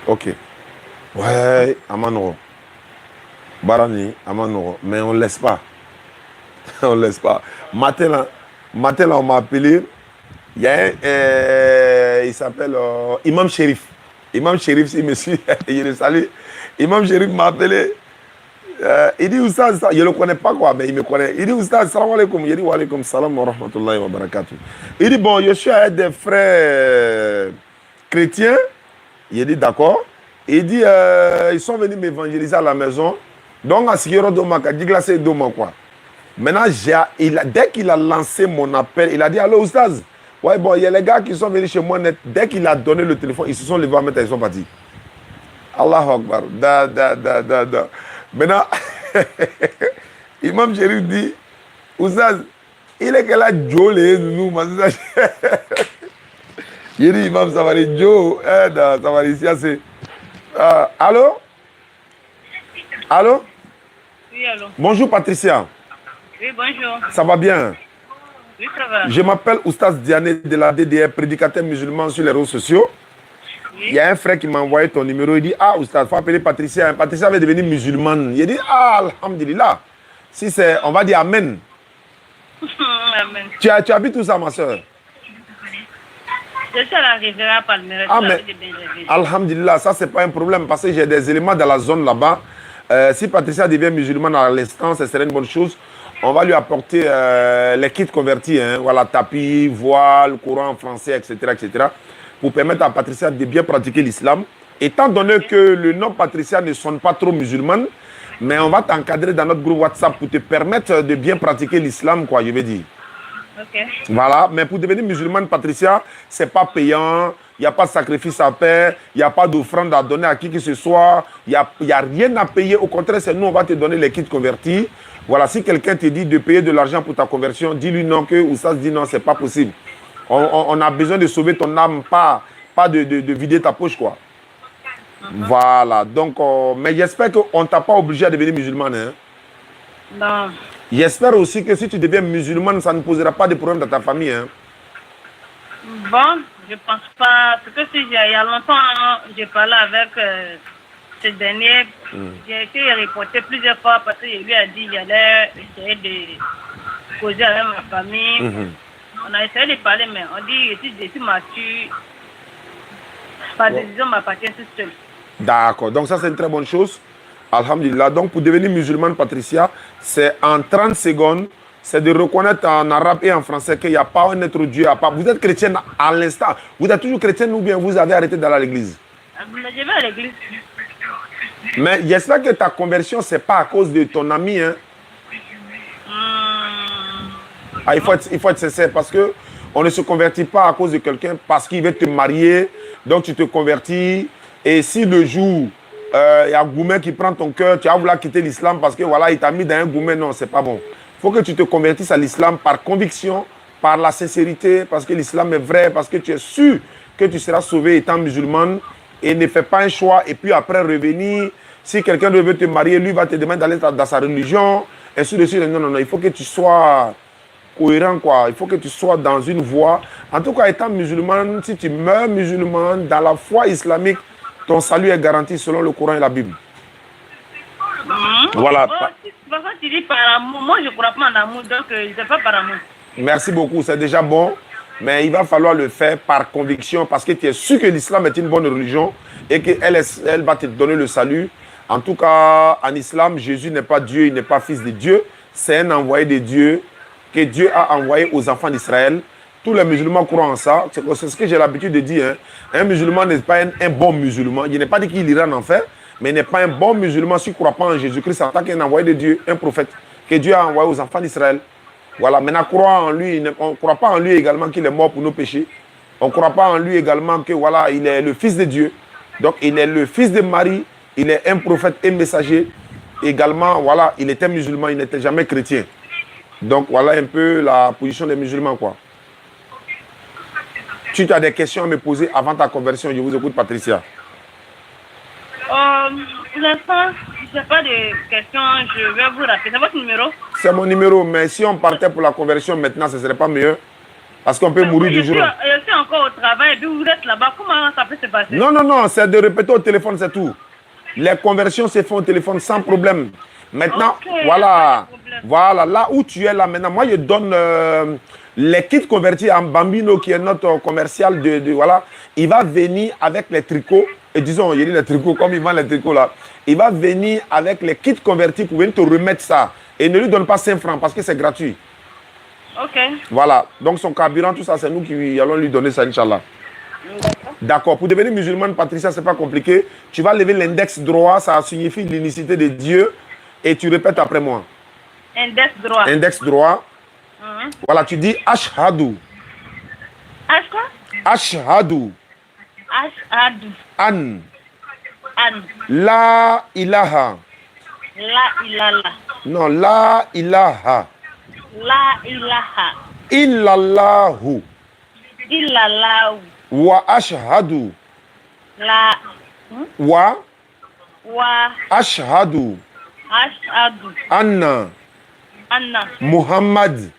Ok. Ouais, Amanoro. Barani, Amanoro. Mais on ne laisse pas. On ne laisse pas. Matin là, on m'a appelé. Il y a un, il s'appelle Imam Sherif. Imam Sherif, si monsieur, je le salue. Imam Sherif m'a appelé. Il dit Oustaz, je ne le connais pas quoi, mais il me connaît. Il dit Oustaz, salam alaikum. Il dit wa alaikum salam wa rahmatullahi wa barakatuh. Il dit bon, je suis avec des frères chrétiens. Il dit d'accord. Il dit ils sont venus m'évangéliser à la maison. Donc à ce qu'il y a de quoi. Maintenant, dès qu'il a lancé mon appel, il a dit allô Oustaz. Ouais, bon, il y a les gars qui sont venus chez moi net. Dès qu'il a donné le téléphone, ils se sont levés à mettre, ils sont partis. Allahu Akbar. Da. Maintenant, Imam Sherif dit Oustaz, il est quel âge Joe les nous, il dit Imam Savary Joe, Savary ici assez. Allô? Allô? Oui, allô. Bonjour Patricia. Oui, bonjour. Ça va bien? Oui, ça va. Je m'appelle Oustaz Diané de la DDR, prédicateur musulman sur les réseaux sociaux. Oui. Il y a un frère qui m'a envoyé ton numéro. Il dit ah Oustaz, il faut appeler Patricia. Patricia va devenir musulmane. Il dit ah, alhamdulillah. Si c'est, on va dire amen. Amen. Tu habites où ça, ma soeur? Je suis à la rivière Palmyre. Ah, mais alhamdulillah, ça c'est pas un problème parce que j'ai des éléments dans la zone là-bas. Si Patricia devient musulmane à l'instant, ce serait une bonne chose. On va lui apporter les kits convertis, hein, voilà, tapis, voile, courant français, etc., pour permettre à Patricia de bien pratiquer l'islam. Étant donné que le nom Patricia ne sonne pas trop musulman, mais on va t'encadrer dans notre groupe WhatsApp pour te permettre de bien pratiquer l'islam, quoi, je veux dire. Ok. Voilà, mais pour devenir musulmane, Patricia, c'est pas payant, il n'y a pas de sacrifice à faire, il n'y a pas d'offrande à donner à qui que ce soit, il n'y a rien à payer. Au contraire, c'est nous, on va te donner les kits convertis. Voilà, si quelqu'un te dit de payer de l'argent pour ta conversion, dis-lui non, que ou ça se dit non, c'est pas possible. On a besoin de sauver ton âme, pas de vider ta poche, quoi. Voilà, donc, mais j'espère qu'on ne t'a pas obligé à devenir musulmane. Hein. Non. J'espère aussi que si tu deviens musulmane, ça ne posera pas de problème dans ta famille. Hein. Bon, je pense pas. Parce que si il y a longtemps, j'ai parlé avec ce dernier. J'ai été reporté plusieurs fois parce qu'il lui a dit qu'il allait essayer de causer avec ma famille. On a essayé de parler, mais on dit que si je suis mature, ma décision m'appartient tout seul. D'accord, donc ça c'est une très bonne chose. Alhamdulillah. Donc pour devenir musulmane, Patricia, c'est en 30 secondes, c'est de reconnaître en arabe et en français qu'il n'y a pas un être Dieu à part. Vous êtes chrétienne à l'instant. Vous êtes toujours chrétienne ou bien vous avez arrêté d'aller à l'église? Je vais à l'église. Mais j'espère que ta conversion, ce n'est pas à cause de ton ami. Hein? Ah, il faut être sincère parce qu'on ne se convertit pas à cause de quelqu'un parce qu'il veut te marier. Donc tu te convertis. Et si le jour, il y a un gourmet qui prend ton cœur, tu vas vouloir quitter l'islam parce que voilà, il t'a mis dans un gourmet, non, c'est pas bon. Il faut que tu te convertisses à l'islam par conviction, par la sincérité, parce que l'islam est vrai, parce que tu es sûr que tu seras sauvé étant musulman et ne fais pas un choix et puis après revenir. Si quelqu'un veut te marier, lui va te demander d'aller dans sa religion, et ainsi de suite. Non, non, non, il faut que tu sois cohérent, quoi. Il faut que tu sois dans une voie. En tout cas, étant musulman, si tu meurs musulman dans la foi islamique, ton salut est garanti selon le Coran et la Bible. Voilà. Parfois, tu dis par amour. Moi, je ne crois pas en amour, donc je ne sais pas par amour. Merci beaucoup, c'est déjà bon. Mais il va falloir le faire par conviction parce que tu es sûr que l'islam est une bonne religion et qu'elle va te donner le salut. En tout cas, en islam, Jésus n'est pas Dieu, il n'est pas fils de Dieu. C'est un envoyé de Dieu que Dieu a envoyé aux enfants d'Israël. Tous les musulmans croient en ça. C'est ce que j'ai l'habitude de dire. Hein. Un musulman n'est pas un bon musulman. Je n'ai pas dit qu'il ira en enfer, mais il n'est pas un bon musulman s'il ne croit pas en Jésus-Christ en tant qu'un envoyé de Dieu, un prophète que Dieu a envoyé aux enfants d'Israël. Voilà, maintenant, croire en lui, on ne croit pas en lui également qu'il est mort pour nos péchés. On ne croit pas en lui également que voilà, il est le fils de Dieu. Donc, il est le fils de Marie, il est un prophète et messager. Également, voilà, il était musulman, il n'était jamais chrétien. Donc, voilà un peu la position des musulmans, quoi. Tu as des questions à me poser avant ta conversion, je vous écoute, Patricia. Pour l'instant, je n'ai pas de questions, je vais vous rappeler. C'est votre numéro? C'est mon numéro, mais si on partait pour la conversion maintenant, ce ne serait pas mieux. Parce qu'on peut mourir du jour. Je suis encore au travail et puis vous êtes là-bas. Comment ça peut se passer? Non, non, non, c'est de répéter au téléphone, c'est tout. Les conversions se font au téléphone sans problème. Maintenant, Okay, voilà, voilà, là où tu es là maintenant, moi je donne les kits convertis en Bambino qui est notre commercial voilà. Il va venir avec les tricots, et disons, il y a les tricots, comme il vend les tricots là. Il va venir avec les kits convertis pour venir te remettre ça. Et ne lui donne pas 5 francs parce que c'est gratuit. Ok. Voilà, donc son carburant, tout ça, c'est nous qui allons lui donner ça, Inch'Allah. D'accord. Pour devenir musulmane, Patricia, c'est pas compliqué. Tu vas lever l'index droit, ça signifie l'unicité de Dieu. Et tu répètes après moi. Index droit. Index droit. Voilà, tu dis Ashhadu. H quoi? Ashhadu. Ashhadu. An. An. La ilaha. La ilaha. Non, la ilaha. La ilaha. Illallahu. Illallahu. Wa ashhadu. La. Wa Wa. ashhadu. Ashhadu. Anna. Anna. Muhammad.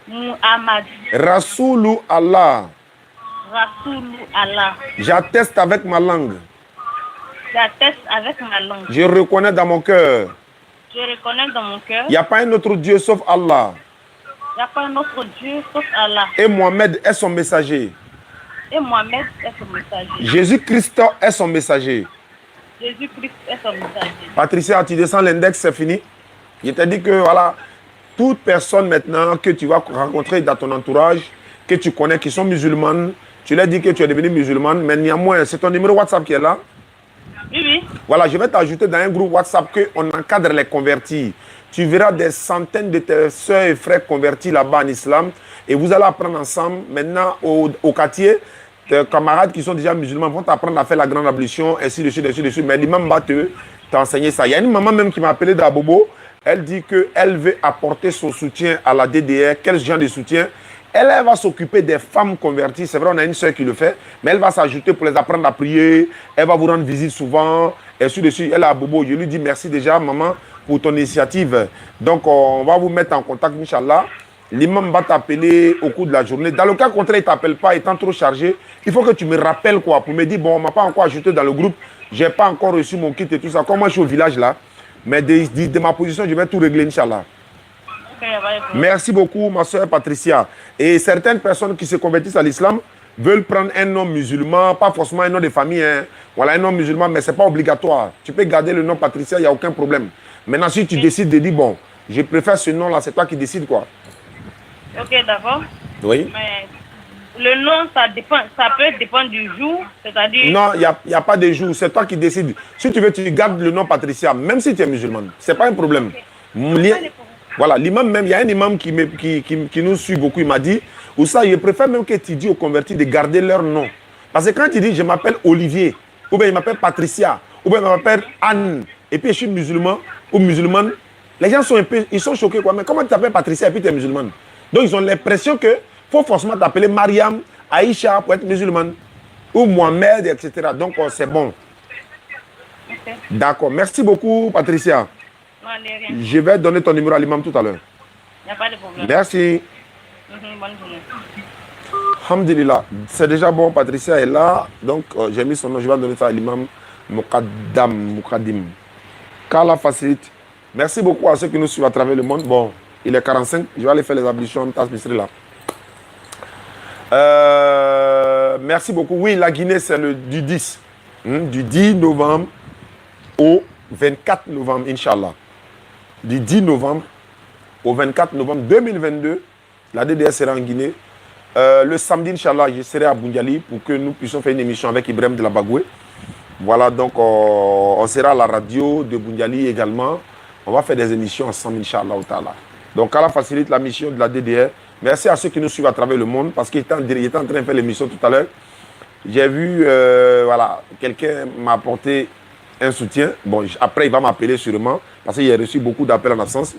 Muhammad. Rasoulu Allah. Rasoulu Allah. J'atteste avec ma langue. J'atteste avec ma langue. Je reconnais dans mon cœur. Je reconnais dans mon cœur. Il n'y a pas un autre Dieu sauf Allah. Il n'y a pas un autre Dieu sauf Allah. Et Mohamed est son messager. Et Mohamed est son messager. Jésus-Christ est son messager. Jésus-Christ est son messager. Patricia, tu descends l'index, c'est fini. Je t'ai dit que voilà, toute personne maintenant que tu vas rencontrer dans ton entourage, que tu connais, qui sont musulmanes, Tu lui as dit que tu es devenue musulmane, mais néanmoins, c'est ton numéro WhatsApp qui est là. Oui, oui. Voilà, je vais t'ajouter dans un groupe WhatsApp qu'on encadre les convertis. Tu verras des centaines de tes soeurs et frères convertis là-bas en islam. Et vous allez apprendre ensemble. Maintenant, au quartier, tes camarades qui sont déjà musulmans vont t'apprendre à faire la grande ablution, ainsi de suite, ainsi de suite. Mais l'imam va t'enseigner ça. Il y a une maman même qui m'a appelé d'Abobo. Elle dit qu'elle veut apporter son soutien à la DDR. Quel genre de soutien? Elle va s'occuper des femmes converties. C'est vrai, on a une soeur qui le fait, mais elle va s'ajouter pour les apprendre à prier. Elle va vous rendre visite souvent. Et ainsi de suite. Elle est à Bobo. Je lui dis merci déjà, maman, pour ton initiative. Donc, on va vous mettre en contact, Inch'Allah. L'imam va t'appeler au cours de la journée. Dans le cas contraire, il ne t'appelle pas, étant trop chargé. Il faut que tu me rappelles quoi, pour me dire, bon, on ne m'a pas encore ajouté dans le groupe. Je n'ai pas encore reçu mon kit et tout ça. Comme moi, je suis au village là. Mais de ma position, je vais tout régler, Inch'Allah. Merci beaucoup, ma soeur Patricia. Et certaines personnes qui se convertissent à l'islam veulent prendre un nom musulman, pas forcément un nom de famille. Hein. Voilà, un nom musulman, mais ce n'est pas obligatoire. Tu peux garder le nom Patricia, il n'y a aucun problème. Maintenant, si tu décides de dire, bon, je préfère ce nom-là, c'est toi qui décides quoi. Ok, d'accord. Oui. Mais le nom, ça peut dépendre du jour, c'est-à-dire... Non, il n'y a pas de jour, c'est toi qui décides. Si tu veux, tu gardes le nom Patricia, même si tu es musulmane. Ce n'est pas un problème. Voilà, l'imam même, il y a un imam qui nous suit beaucoup, il m'a dit, ou ça, je préfère même que tu dis aux convertis de garder leur nom. Parce que quand tu dis, je m'appelle Olivier, ou bien je m'appelle Patricia, ou bien je m'appelle Anne, et puis je suis musulman ou musulmane, les gens sont un peu, ils sont choqués quoi. Mais comment tu t'appelles Patricia et puis tu es musulmane? Donc ils ont l'impression que faut forcément t'appeler Mariam, Aïcha pour être musulmane, ou Mohamed, etc. Donc c'est bon. Ok. D'accord, merci beaucoup Patricia. Non, rien. Je vais donner ton numéro à l'imam tout à l'heure. Il n'y a pas de problème. Merci. Bonne journée. Alhamdulillah. C'est déjà bon, Patricia est là. Donc j'ai mis son nom, je vais donner ça à l'imam Moukadim. Qu'Allah facilite. Merci beaucoup à ceux qui nous suivent à travers le monde. Bon, il est 45, je vais aller faire les ablutions en tasse là. Merci beaucoup. Oui, la Guinée, c'est du 10. Du 10 novembre au 24 novembre, Inch'Allah. Du 10 novembre au 24 novembre 2022, la DDR sera en Guinée. Le samedi, Inch'Allah, je serai à Bundiali pour que nous puissions faire une émission avec Ibrahim de la Bagoué. Voilà, donc on sera à la radio de Bundiali également. On va faire des émissions ensemble, Inch'Allah. Donc, Allah facilite la mission de la DDR. Merci à ceux qui nous suivent à travers le monde parce qu'il était en train de faire l'émission tout à l'heure. J'ai vu, voilà, quelqu'un m'a apporté un soutien. Bon, après, il va m'appeler sûrement parce qu'il a reçu beaucoup d'appels en absence.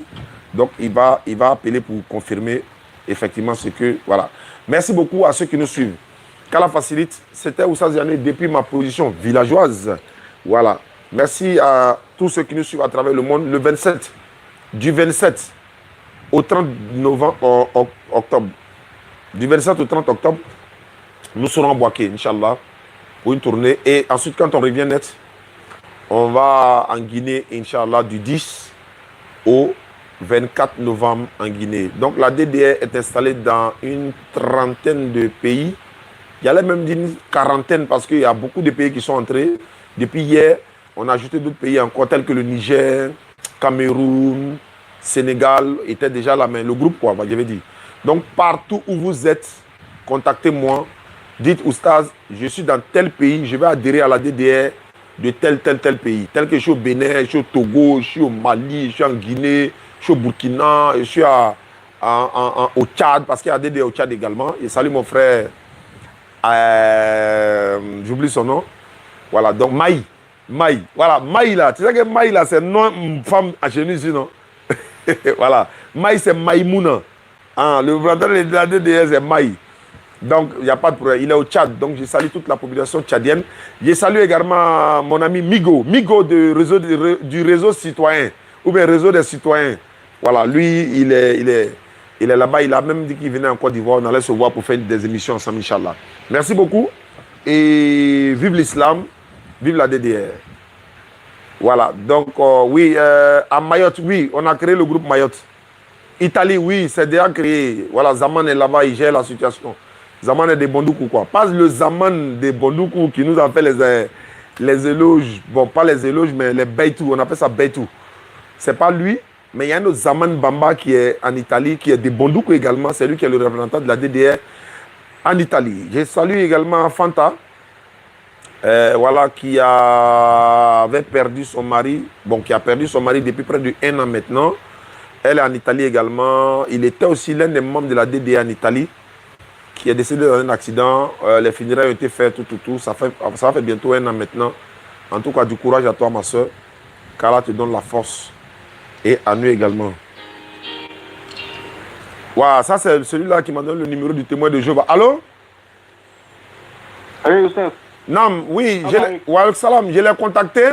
Donc, il va appeler pour confirmer effectivement ce que, voilà. Merci beaucoup à ceux qui nous suivent. Qu'Allah facilite, c'était Oussa Ziané depuis ma position villageoise. Voilà. Merci à tous ceux qui nous suivent à travers le monde. Le 27, du 27 au 30 octobre, du 27 au 30 octobre, nous serons en Boaké, Inch'Allah, pour une tournée. Et ensuite, quand on revient net, on va en Guinée, Inch'Allah, du 10 au 24 novembre en Guinée. Donc la DDR est installée dans une trentaine de pays. Il y a même une quarantaine parce qu'il y a beaucoup de pays qui sont entrés. Depuis hier, on a ajouté d'autres pays encore tels que le Niger, Cameroun, Sénégal était déjà là, mais le groupe quoi, je vais dire. Donc partout où vous êtes, contactez-moi. Dites Oustaz, je suis dans tel pays, je vais adhérer à la DDR de tel pays. Tel que je suis au Bénin, je suis au Togo, je suis au Mali, je suis en Guinée, je suis au Burkina, je suis au Tchad, parce qu'il y a DDR au Tchad également. Et salut mon frère, j'oublie son nom. Voilà, donc Maï. Voilà, Maï là. Tu sais que Maï là, c'est nom une femme à chez nous ici, non? Voilà. Maï, c'est Maïmouna. Hein, le vendeur de la DDR, c'est Maï. Donc, il n'y a pas de problème. Il est au Tchad. Donc, je salue toute la population tchadienne. Je salue également mon ami Migo. Migo du réseau citoyen. Ou bien réseau des citoyens. Voilà, lui, il est là-bas. Il a même dit qu'il venait en Côte d'Ivoire. On allait se voir pour faire des émissions ensemble, Inch'Allah. Merci beaucoup. Et vive l'islam. Vive la DDR. Voilà. Donc, oui, à Mayotte, oui, on a créé le groupe Mayotte. Italie, oui, c'est déjà créé. Voilà, Zaman est là-bas, il gère la situation. Zaman est des Bondoukou, quoi. Pas le Zaman des Bondoukou qui nous a fait les éloges. Bon, pas les éloges, mais les Beitou. On appelle ça Beitou. C'est pas lui, mais il y a un autre Zaman Bamba qui est en Italie, qui est des Bondoukou également. C'est lui qui est le représentant de la DDR en Italie. Je salue également Fanta, voilà, qui avait perdu son mari, bon, qui a perdu son mari depuis près d'1 an maintenant. Elle est en Italie également. Il était aussi l'un des membres de la DDA en Italie, qui est décédé dans un accident. Les funérailles ont été faites, tout. Ça fait bientôt 1 an maintenant. En tout cas, du courage à toi, ma soeur. Qu'Allah te donne la force. Et à nous également. Waouh, ça c'est celui-là qui m'a donné le numéro du témoin de Jéhovah. Allô? Oui, Youssef. Non, oui, salam, je l'ai contacté.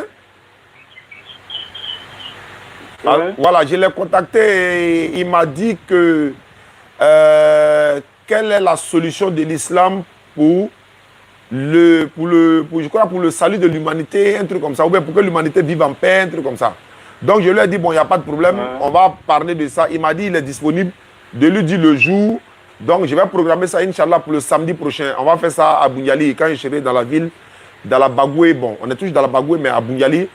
Ouais. Voilà, je l'ai contacté et il m'a dit que quelle est la solution de l'islam pour le salut de l'humanité, un truc comme ça, ou bien pour que l'humanité vive en paix, un truc comme ça. Donc je lui ai dit, bon, il n'y a pas de problème, on va parler de ça. Il m'a dit, il est disponible, de lui dire le jour. Donc je vais programmer ça, Inch'Allah, pour le samedi prochain. On va faire ça à Bunyali, quand je serai dans la ville, dans la Bagoué. Bon, on est toujours dans la Bagoué, mais à Bunyali.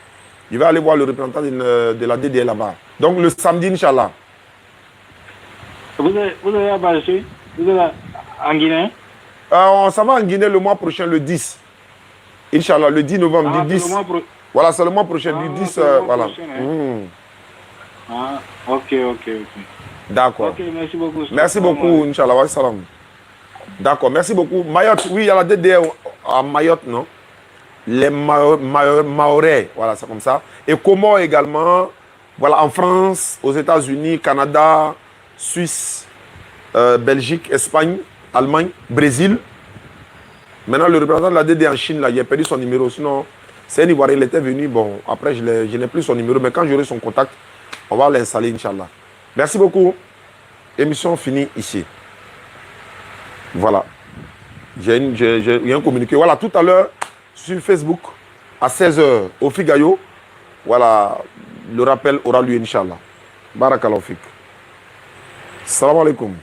Je vais aller voir le représentant de la DDL là-bas. Donc le samedi, Inch'Allah. Vous allez à Bâché? Vous allez en Guinée? On s'en va en Guinée le mois prochain, le 10. Inch'Allah, le 10 novembre, du 10. Voilà, c'est le mois prochain, du 10. Voilà. Prochain, hein. Ah, ok. D'accord. Ok, merci beaucoup. Merci beaucoup, Inch'Allah. Wa salam. D'accord, merci beaucoup. Mayotte, oui, il y a la DDL à Mayotte, non? Les Maorais, voilà, c'est comme ça. Et Comores également, voilà, en France, aux États-Unis, Canada, Suisse, Belgique, Espagne, Allemagne, Brésil. Maintenant, le représentant de la DD en Chine, là, il a perdu son numéro. Sinon, c'est un Ivoirien, il était venu. Bon, après, je n'ai plus son numéro, mais quand j'aurai son contact, on va l'installer, Inch'Allah. Merci beaucoup. Émission finie ici. Voilà. J'ai un communiqué. Voilà, tout à l'heure, sur Facebook, à 16h, au Figayo. Voilà, le rappel aura lieu, Inch'Allah. Barakallahu fik. Salam alaikum.